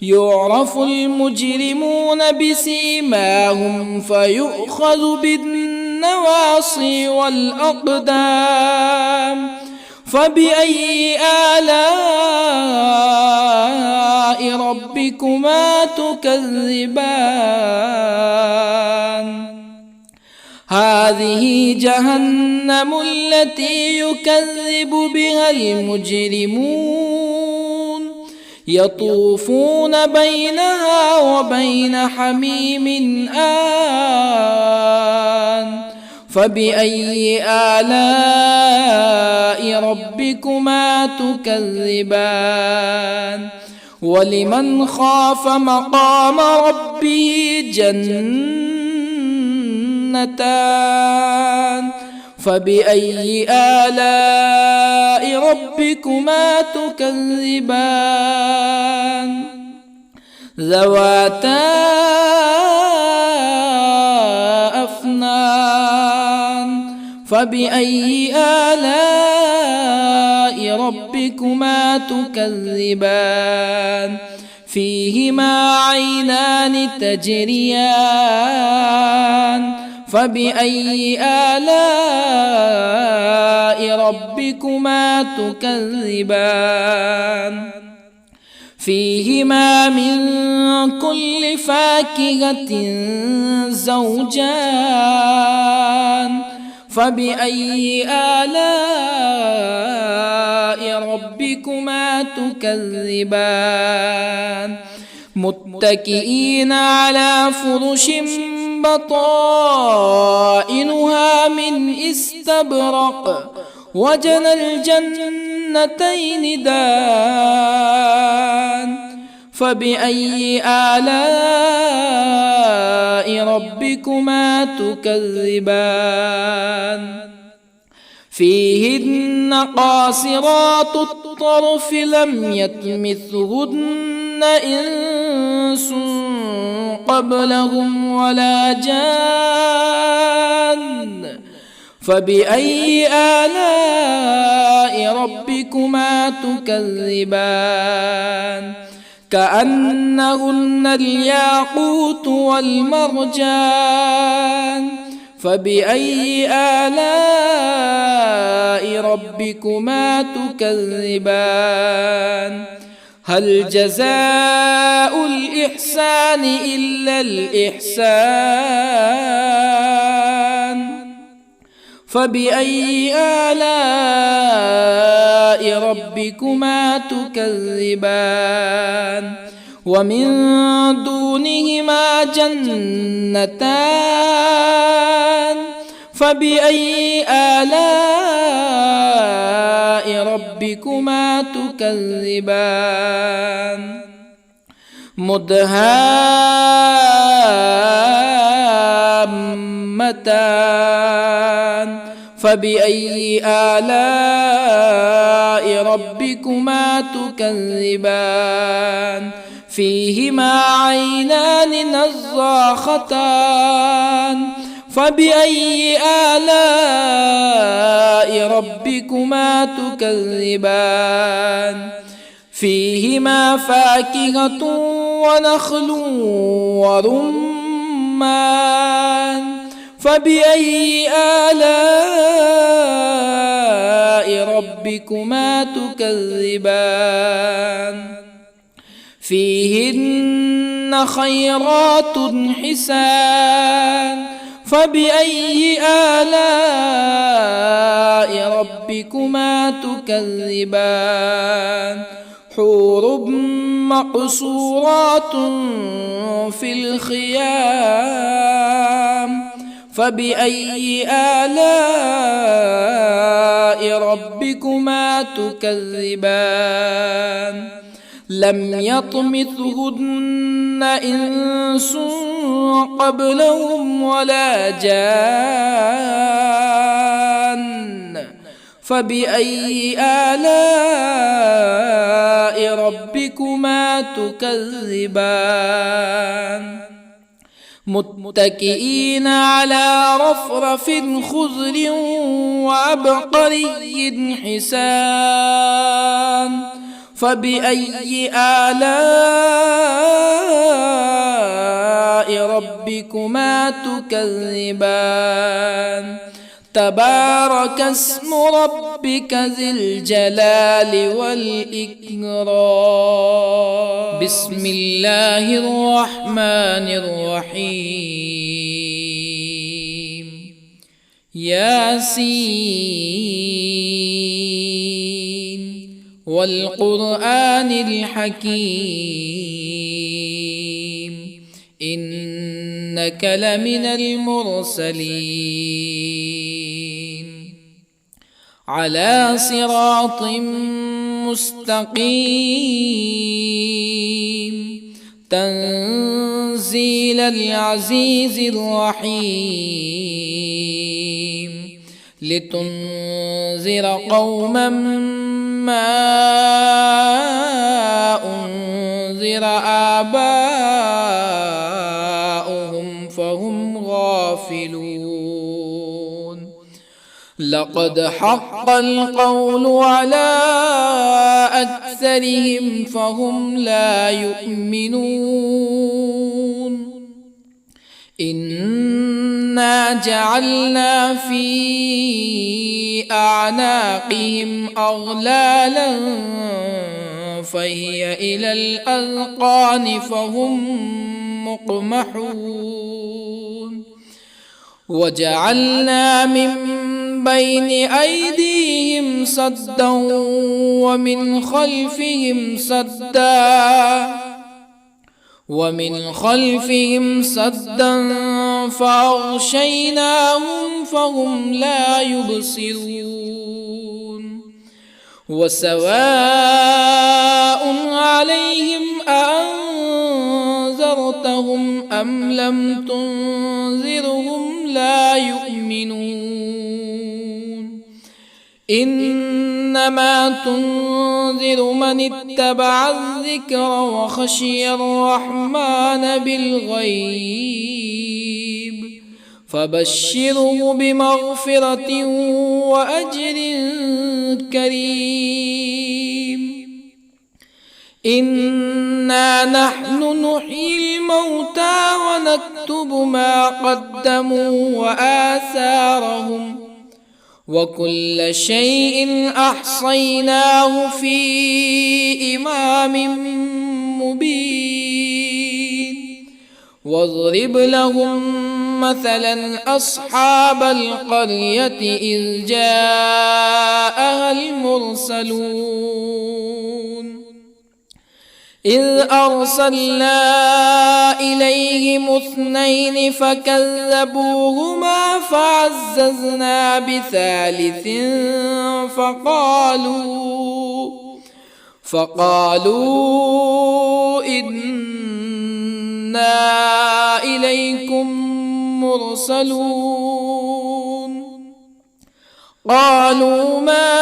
يعرف المجرمون بسيماهم فيؤخذ بالنواصي والأقدام فبأي آلاء ربكما تكذبان هذه جهنم التي يكذب بها المجرمون يطوفون بينها وبين حميم آن فبأي آلاء ربكما تكذبان ولمن خاف مقام ربه جنتان فبأي آلاء ربكما تكذبان ذواتا أفنان فبأي آلاء ربكما تكذبان فيهما عينان تجريان فبأي آلاء ربكما تكذبان فيهما من كل فاكهة زوجان فبأي آلاء ربكما تكذبان متكئين على فرش بطائنها من استبرق وجنى الجنتين دان فبأي آلاء ربكما تكذبان فيهن قاصرات الطرف لم يطمثهن إنس قبلهم ولا جان فبأي آلاء ربكما تكذبان كأنهن الياقوت والمرجان فبأي آلاء ربكما تكذبان هل جزاء الإحسان إلا الإحسان فبأي آلاء ربكما تكذبان ومن دونهما جنتان فبأي آلاء ربكما تكذبان مدهامتان فبأي آلاء ربكما تكذبان فيهما عينان نضاختان فبأي آلاء ربكما تكذبان فيهما فاكهة ونخل ورمان فبأي آلاء ربكما تكذبان فيهن خيرات حسان فبأي آلاء ربكما تكذبان حور مقصورات في الخيام فبأي آلاء ربكما تكذبان لم يطمثهن إنس قبلهم ولا جان فبأي آلاء ربكما تكذبان متكئين على رفرف خضر وعبقري حسان فبأي آلاء ربكما تكذبان تبارك اسم ربك ذي الجلال والإكرام بسم الله الرحمن الرحيم ياسين والقرآن الحكيم إنك لمن المرسلين على صراط مستقيم تنزيل العزيز الرحيم لتنذر قوما ما أنذر آباؤهم فهم غافلون لقد حق القول على أكثرهم فهم لا يؤمنون إنا جعلنا في أعناقهم أغلالا فهي إلى الأذقان فهم مقمحون وجعلنا من بين أيديهم سدا ومن خلفهم سدا فأغشيناهم فهم لا يبصرون وسواء عليهم أأنذرتهم أم لم تنذرهم لا يؤمنون إنما تنذر من اتبع الذكر وخشي الرحمن بالغيب فبشره بمغفرة وأجر كريم إنا نحن نحيي الموتى ونكتب ما قدموا وآثارهم وكل شيء أحصيناه في إمام مبين واضرب لهم مثلا أصحاب القرية إذ جاءها المرسلون إذ أرسلنا إليهم اثنين فكذبوهما فعززنا بثالث فقالوا إنا إليكم مرسلون قالوا ما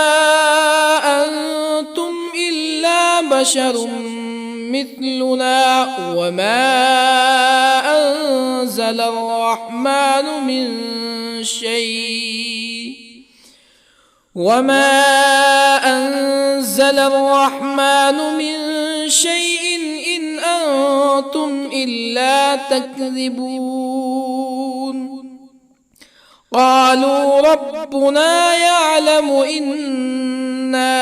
أنتم إلا بشر مثلنا وما أنزل الرحمن من شيء إن أنتم إلا تكذبون قالوا ربنا يعلم إنا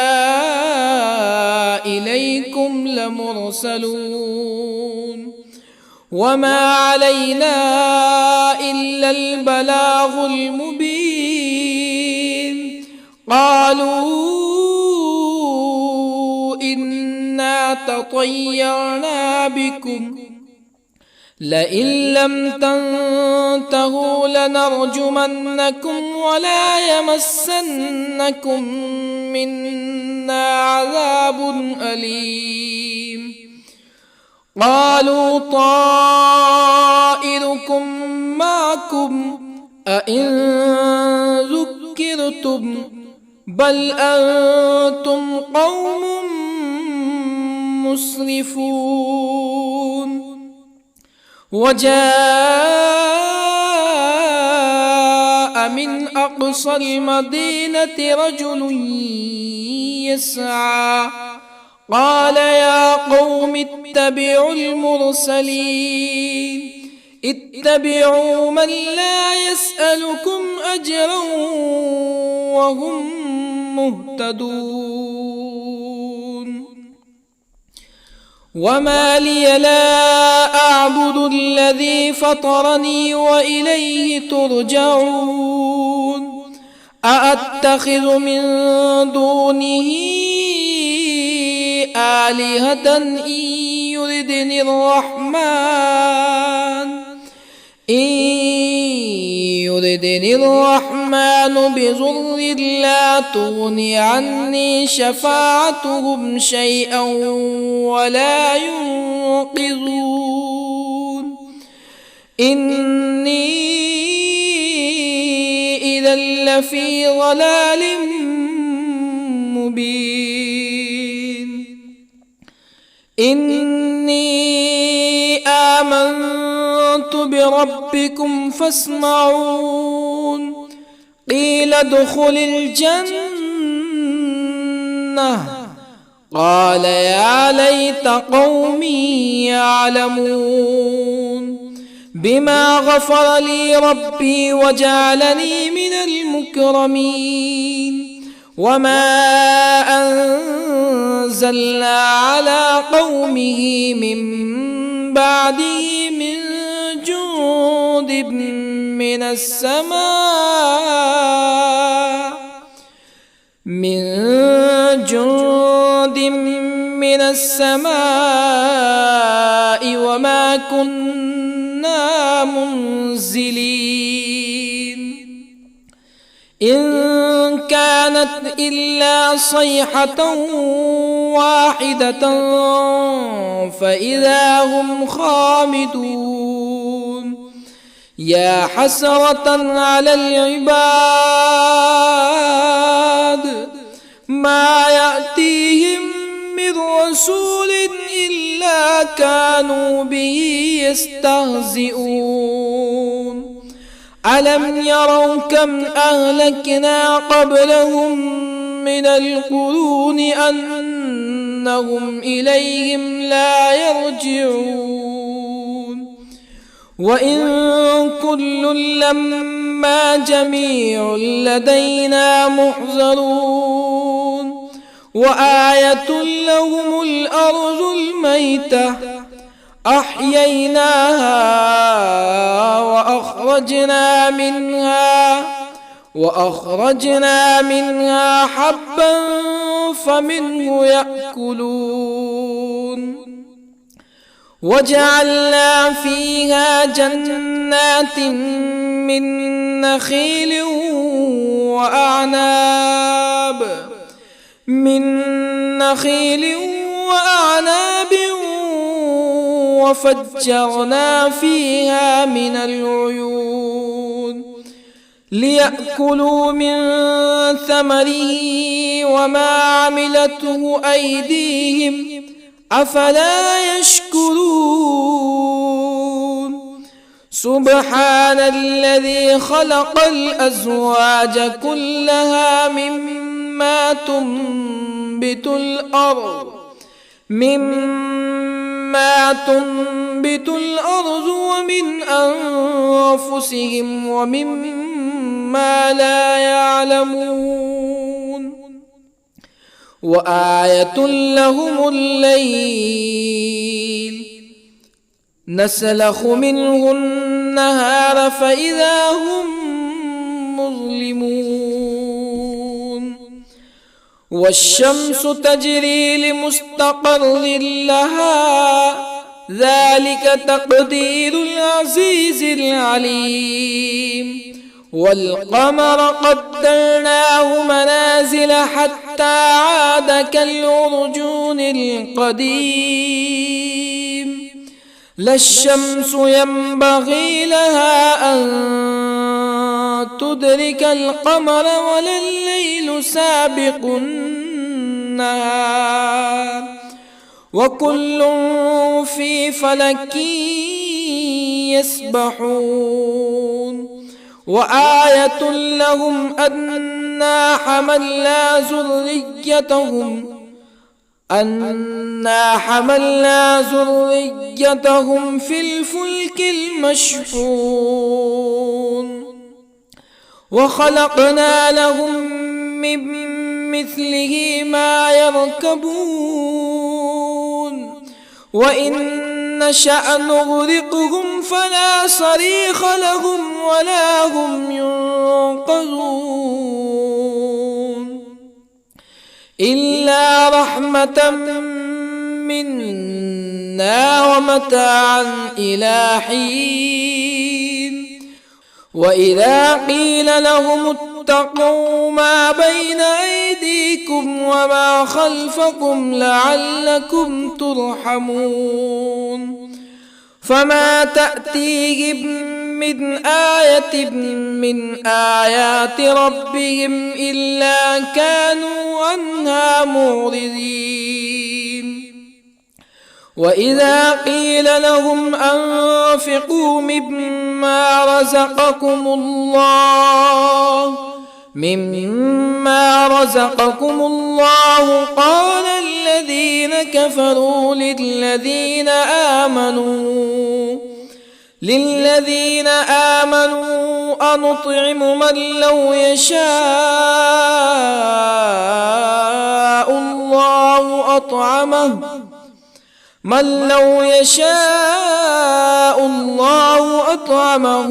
إليكم لمرسلون وما علينا إلا البلاغ المبين قالوا إنا تطيرنا بكم لئن لم تنتهوا لنرجمنكم ولا يمسنكم منا عذاب أليم قالوا طائركم معكم أئن ذكرتم بل أنتم قوم مسرفون وجاء من أقصى المدينة رجل يسعى قال يا قوم اتبعوا المرسلين اتبعوا من لا يسألكم أجرا وهم مهتدون وما لي لا أعبد الذي فطرني وإليه ترجعون أأتخذ من دونه آلهة إن يردني الرحمن بضر لا تغني عني شفاعتهم شيئا ولا ينقذون إني إذا لفي ضلال مبين إني آمنت بربكم فاسمعون قيل ادخل الجنة قال يا ليت قومي يعلمون بما غفر لي ربي وجعلني من المكرمين وما أنزلنا على قومه من بعده من جند من السماء وما كنا منزلين إن كانت إلا صيحة واحدة فإذا هم خامدون يا حسرة على العباد ما يأتيهم من رسول إلا كانوا به يستهزئون ألم يروا كم أهلكنا قبلهم من القرون أنهم إليهم لا يرجعون وإن كل لما جميع لدينا محضرون وآية لهم الأرض الميتة أحييناها وأخرجنا منها حبا فمنه يأكلون وجعلنا فيها جنات من نخيل وأعناب وفجرنا فيها من العيون ليأكلوا من ثمره وما عملته أيديهم أفلا يشكرون سبحان الذي خلق الأزواج كلها مما تنبت الأرض ومن أنفسهم ومما لا يعلمون وآية لهم الليل نسلخ منه النهار فإذا هم مظلمون والشمس تجري لمستقر لها ذلك تقدير العزيز العليم والقمر قدرناه منازل حتى عاد كالعرجون القديم لا الشمس ينبغي لها أن تدرك القمر ولا الليل سابق النهار وكل في فلك يسبحون وآية لهم أنا حملنا ذريتهم في الفلك المشحون وخلقنا لهم من مثله ما يركبون وإن نشأ نغرقهم فلا صريخ لهم ولا هم ينقذون إلا رحمة منا ومتاعا إلى حين وإذا قيل لهم اتقوا ما بين أيديكم وما خلفكم لعلكم ترحمون فما تأتيهم من آية من آيات ربهم إلا كانوا عنها معرضين وإذا قيل لهم أنفقوا مما رزقكم الله قال الذين كفروا للذين آمنوا أنطعم من لو يشاء الله أطعمه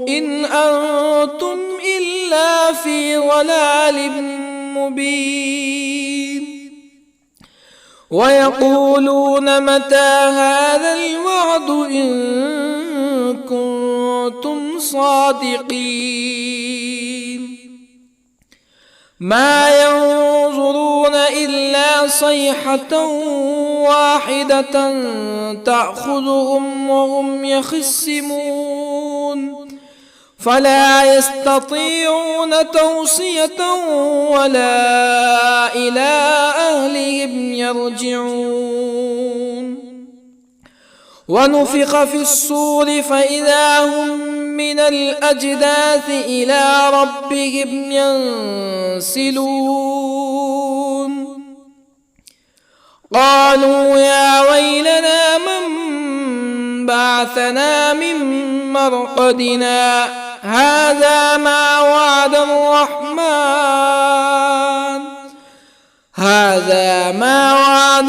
إن أنتم إلا في ضلال مبين ويقولون متى هذا الوعد إن كنتم صادقين ما ينظرون إلا صيحة واحدة تأخذهم وهم يخصمون فلا يستطيعون توصية ولا إلى أهلهم يرجعون ونفخ في الصور فإذا هم من الأجداث إلى ربهم ينسلون قالوا يا ويلنا من بعثنا من مرقدنا هذا ما وعد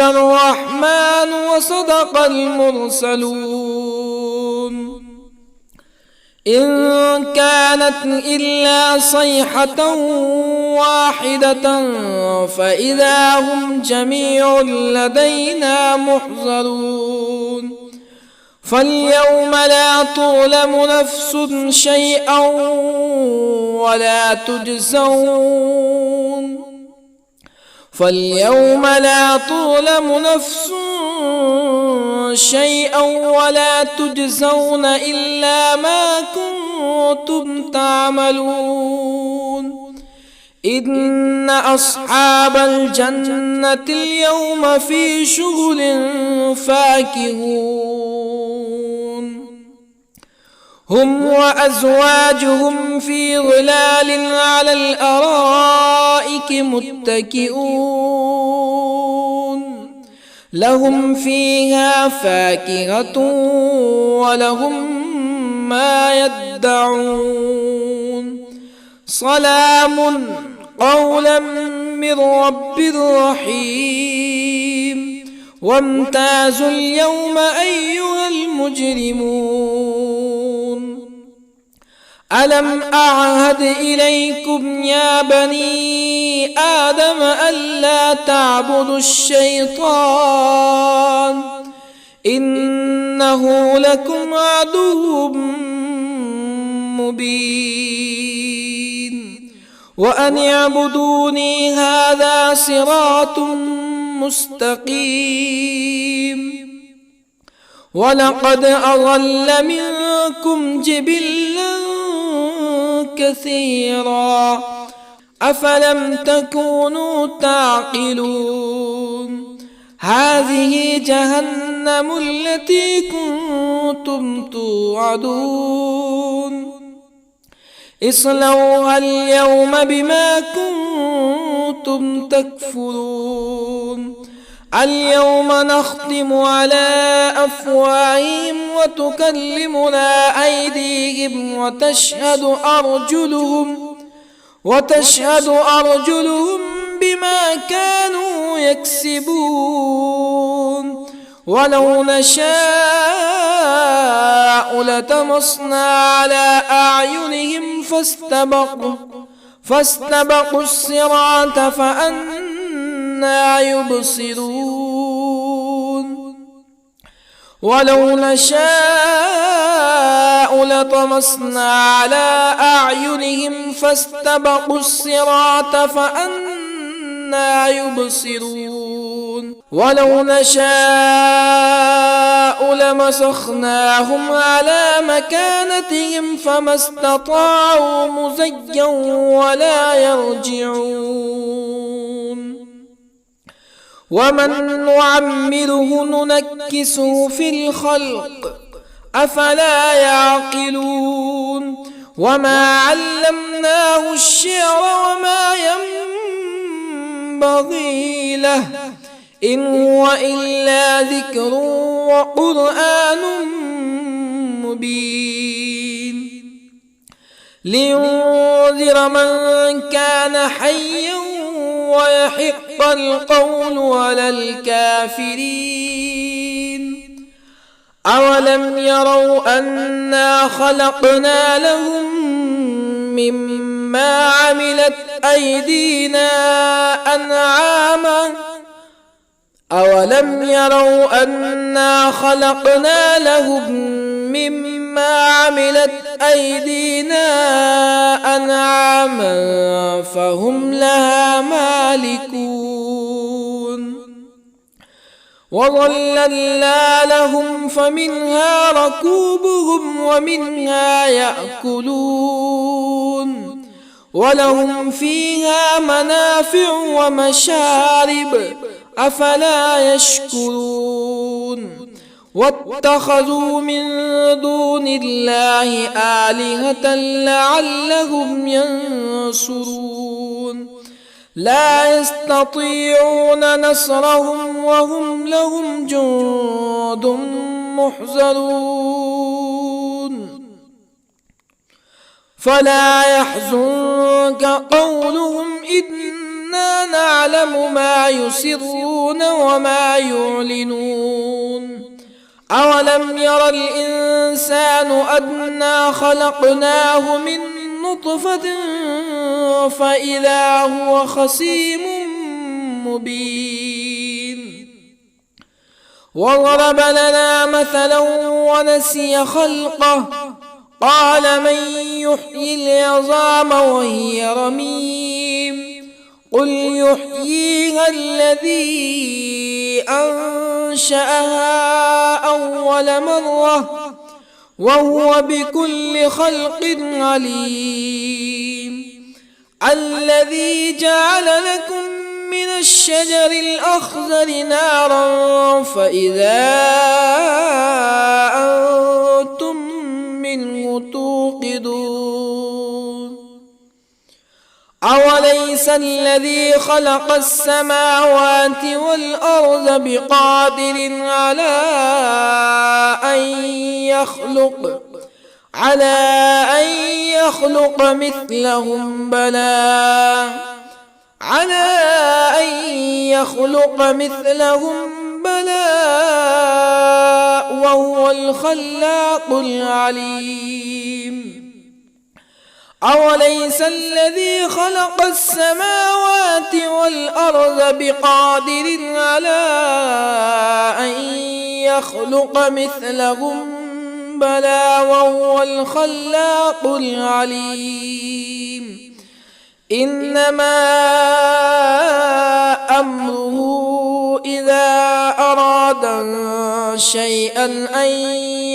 الرحمن وصدق المرسلون إن كانت إلا صيحة واحدة فإذا هم جميع لدينا محضرون فاليوم لا تظلم نفس شيئا ولا تجزون إلا ما كنتم تعملون إن أصحاب الجنة اليوم في شغل فاكهون هم وأزواجهم في ظلال على الأرائك متكئون لهم فيها فاكهة ولهم ما يدعون سلام قولا من رب رحيم وامتازوا اليوم أيها المجرمون ألم أعهد إليكم يا بني آدم ألا تعبدوا الشيطان إنه لكم عدو مبين وأن اعبدوني هذا صراط مستقيم ولقد أضل منكم جبلا كثيرا أفلم تكونوا تعقلون هذه جهنم التي كنتم توعدون اصلوها اليوم بما كنتم تكفرون اليوم نختم على أفواههم وتكلمنا أيديهم وتشهد أرجلهم بما كانوا يكسبون ولو نشاء لطمسنا على أعينهم فاستبقوا الصراط فأنى يبصرون ولو نشاء لطمسنا على أعينهم فاستبقوا الصراط فأنى يبصرون ولو نشاء لمسخناهم على مكانتهم فما استطاعوا مزيا ولا يرجعون ومن نعمره ننكسه في الخلق أفلا يعقلون وما علمناه الشعر وما ينبغي له إن هو إلا ذكر وقرآن مبين لينذر من كان حيا ويحق القول على الكافرين أولم يروا أنا خلقنا لهم مما عملت أيدينا أنعاما أولم يروا أنا خلقنا لهم مما عملت أيدينا أنعاما فهم لها مالكون وظللنا لهم فمنها ركوبهم ومنها يأكلون ولهم فيها منافع ومشارب أفلا يشكرون واتخذوا من دون الله آلهة لعلهم ينصرون لا يستطيعون نصرهم وهم لهم جند محضرون فلا يحزنك قولهم إنا نعلم ما يسرون وما يعلنون أولم ير الإنسان أنا خلقناه من نطفة فإذا هو خصيم مبين وضرب لنا مثلا ونسي خلقه قال من يحيي العظام وهي رميم قل يحييها الذي أنشأها أول مرة وهو بكل خلق عليم الذي جعل لكم من الشجر الأخضر نارا فإذا أنتم منه توقدون أوليس الذي خلق السماوات والأرض بقادر على أن يخلق مثلهم بلى وهو الخلاق العليم أوليس الذي خلق السماوات والأرض بقادر على أن يخلق مثلهم بلى وهو الخلاق العليم إنما أمره إذا أراد شيئا أن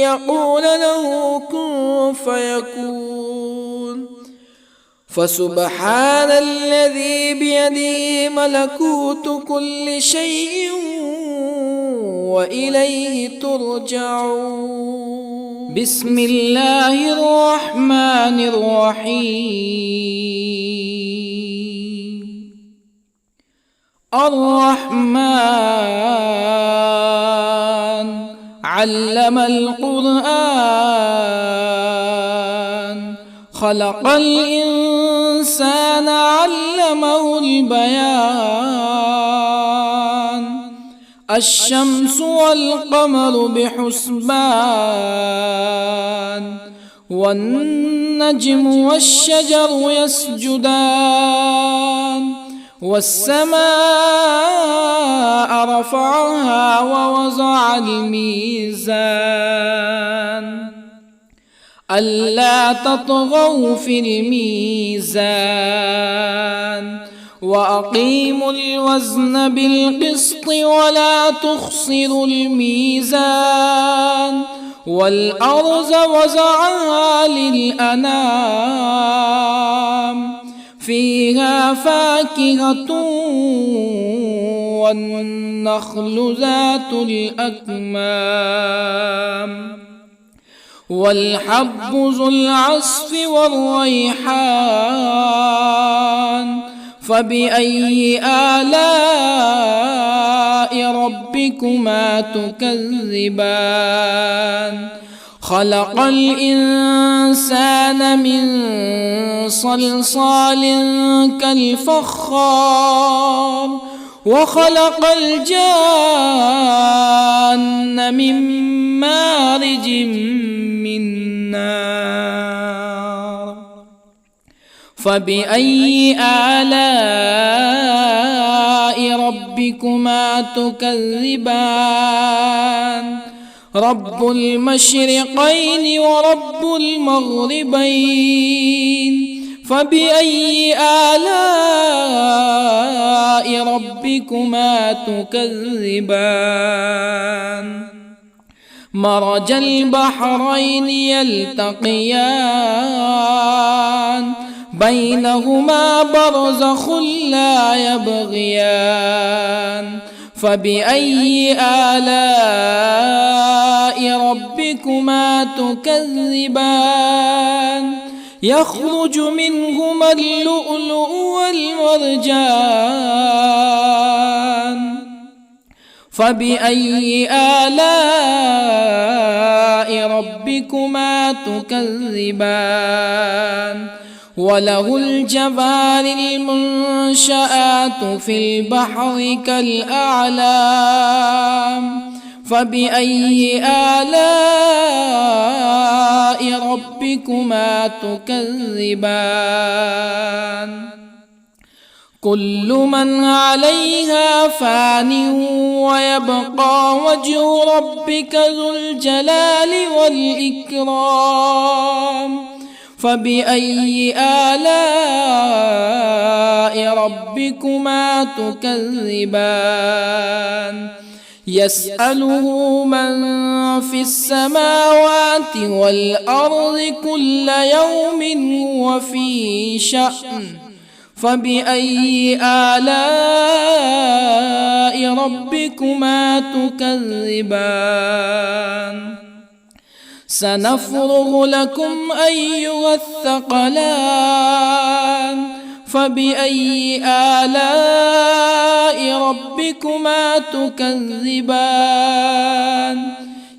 يقول له كن فيكون فسبحان الذي بيده ملكوت كل شيء وإليه ترجعون. بسم الله الرحمن الرحيم. الرحمن علم القرآن خلق الإنسان علمه البيان الشمس والقمر بحسبان والنجم والشجر يسجدان والسماء رفعها ووضع الميزان ألا تطغوا في الميزان وأقيموا الوزن بالقسط ولا تخسروا الميزان والأرض وضعها للأنام فيها فاكهة والنخل ذات الأكمام والحب ذو العصف والريحان فبأي آلاء ربكما تكذبان خلق الإنسان من صلصال كالفخار وخلق الجان من مارج من نار فبأي آلاء ربكما تكذبان رب المشرقين ورب المغربين فبأي آلاء ربكما تكذبان مرج البحرين يلتقيان بينهما برزخ لا يبغيان فبأي آلاء ربكما تكذبان يخرج منهما اللؤلؤ والمرجان فبأي آلاء ربكما تكذبان وله الجوار المنشآت في البحر كالأعلام فبأي آلاء ربكما تكذبان كل من عليها فان ويبقى وجه ربك ذو الجلال والإكرام فبأي آلاء ربكما تكذبان يسأله من في السماوات والأرض كل يوم هو في شأن فبأي آلاء ربكما تكذبان سنفرغ لكم أيها الثقلان فبأي آلاء ربكما تكذبان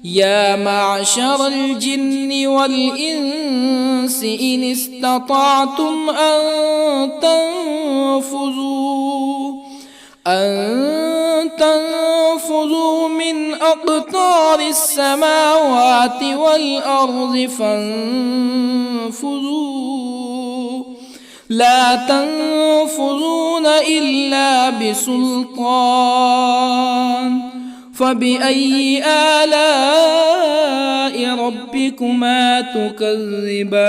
يا معشر الجن والإنس إن استطعتم أن تنفذوا من أقطار السماوات والأرض فانفذوا لا تنفذون إلا بسلطان فبأي آلاء ربكما تكذبان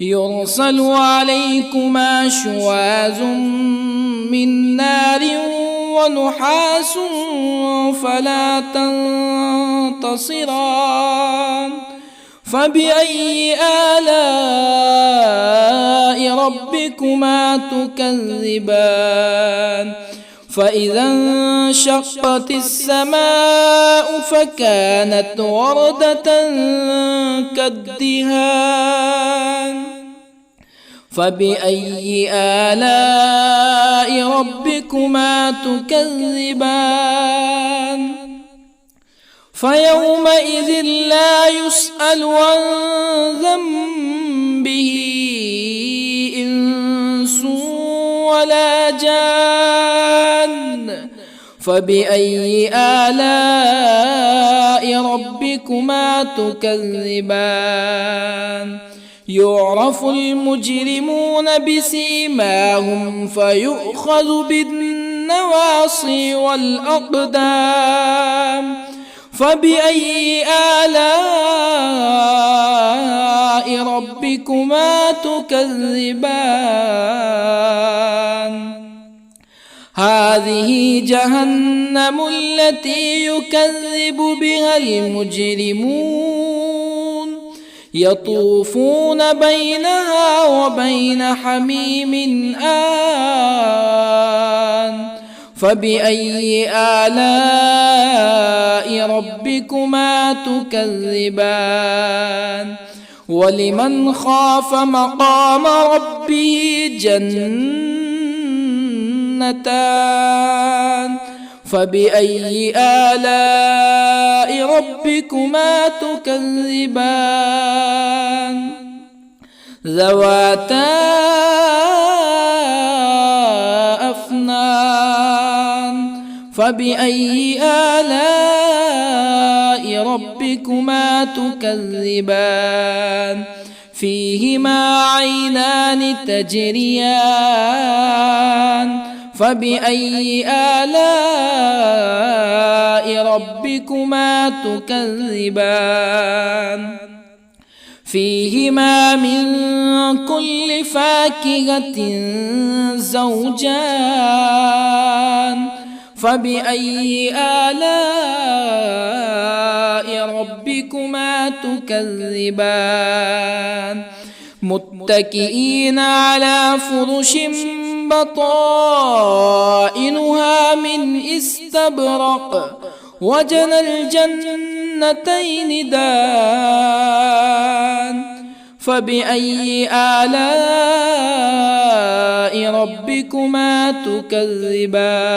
يرسل عليكما شواظ من نار ونحاس فلا تنتصران فبأي آلاء ربكما تكذبان فإذا انشقت السماء فكانت وردة كالدهان فبأي آلاء ربكما تكذبان فيومئذ لا يسأل عن ذنبه إنس ولا جان فبأي آلاء ربكما تكذبان يعرف المجرمون بسيماهم فيؤخذ بالنواصي والأقدام فبأي آلاء ربكما تكذبان هذه جهنم التي يكذب بها المجرمون يطوفون بينها وبين حميم آن فبأي آلاء ربكما تكذبان ولمن خاف مقام ربه جنتان فبأي آلاء ربكما تكذبان ذواتا أفنان فبأي آلاء ربكما تكذبان فيهما عينان تجريان فبأي آلاء ربكما تكذبان فيهما من كل فاكهة زوجان فبأي آلاء ربكما تكذبان متكئين على فرش بطائنها من استبرق وجنى الجنتين دان فبأي آلاء ربكما تكذبان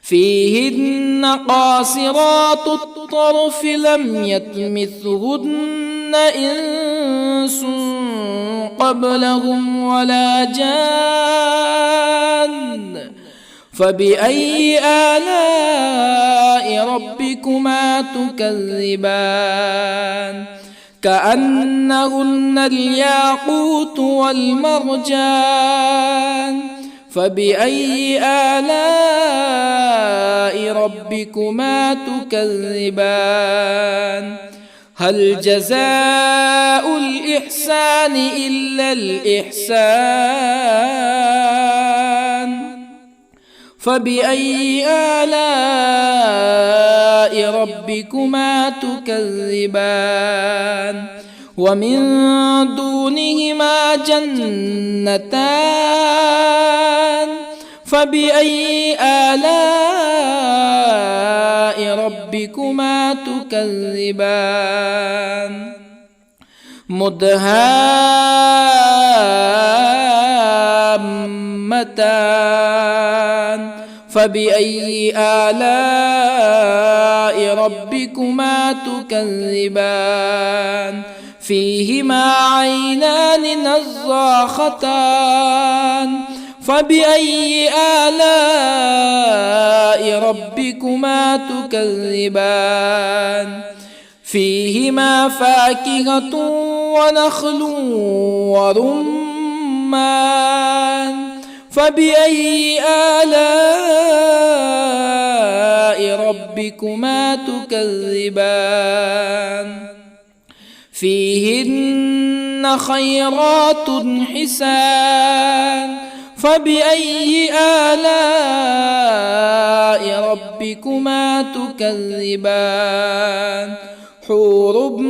فيهن قاصرات الطرف لم يطمثهن إنس قبلهم ولا جان فبأي آلاء ربكما تكذبان كأنهن الياقوت والمرجان فبأي آلاء ربكما تكذبان هل جزاء الإحسان إلا الإحسان فبأي آلاء ربكما تكذبان ومن دونهما جنتان فبأي آلاء ربكما تكذبان مدهامتان فبأي آلاء ربكما تكذبان فيهما عينان نضاختان فبأي آلاء ربكما تكذبان فيهما فاكهة ونخل ورمان فبأي آلاء ربكما تكذبان فيهن خيرات حسان فبأي آلاء ربكما تكذبان حور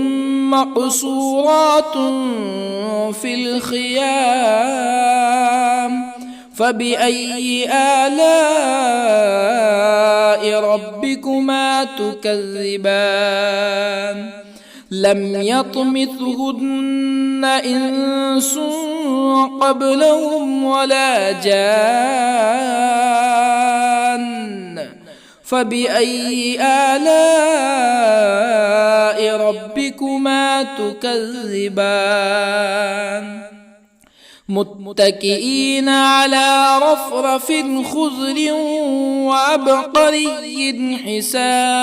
مقصورات في الخيام فبأي آلاء ربكما تكذبان لم يطمثهن إنس قبلهم ولا جان فبأي آلاء ربكما تكذبان متكئين على رفرف خضر وعبقري حسان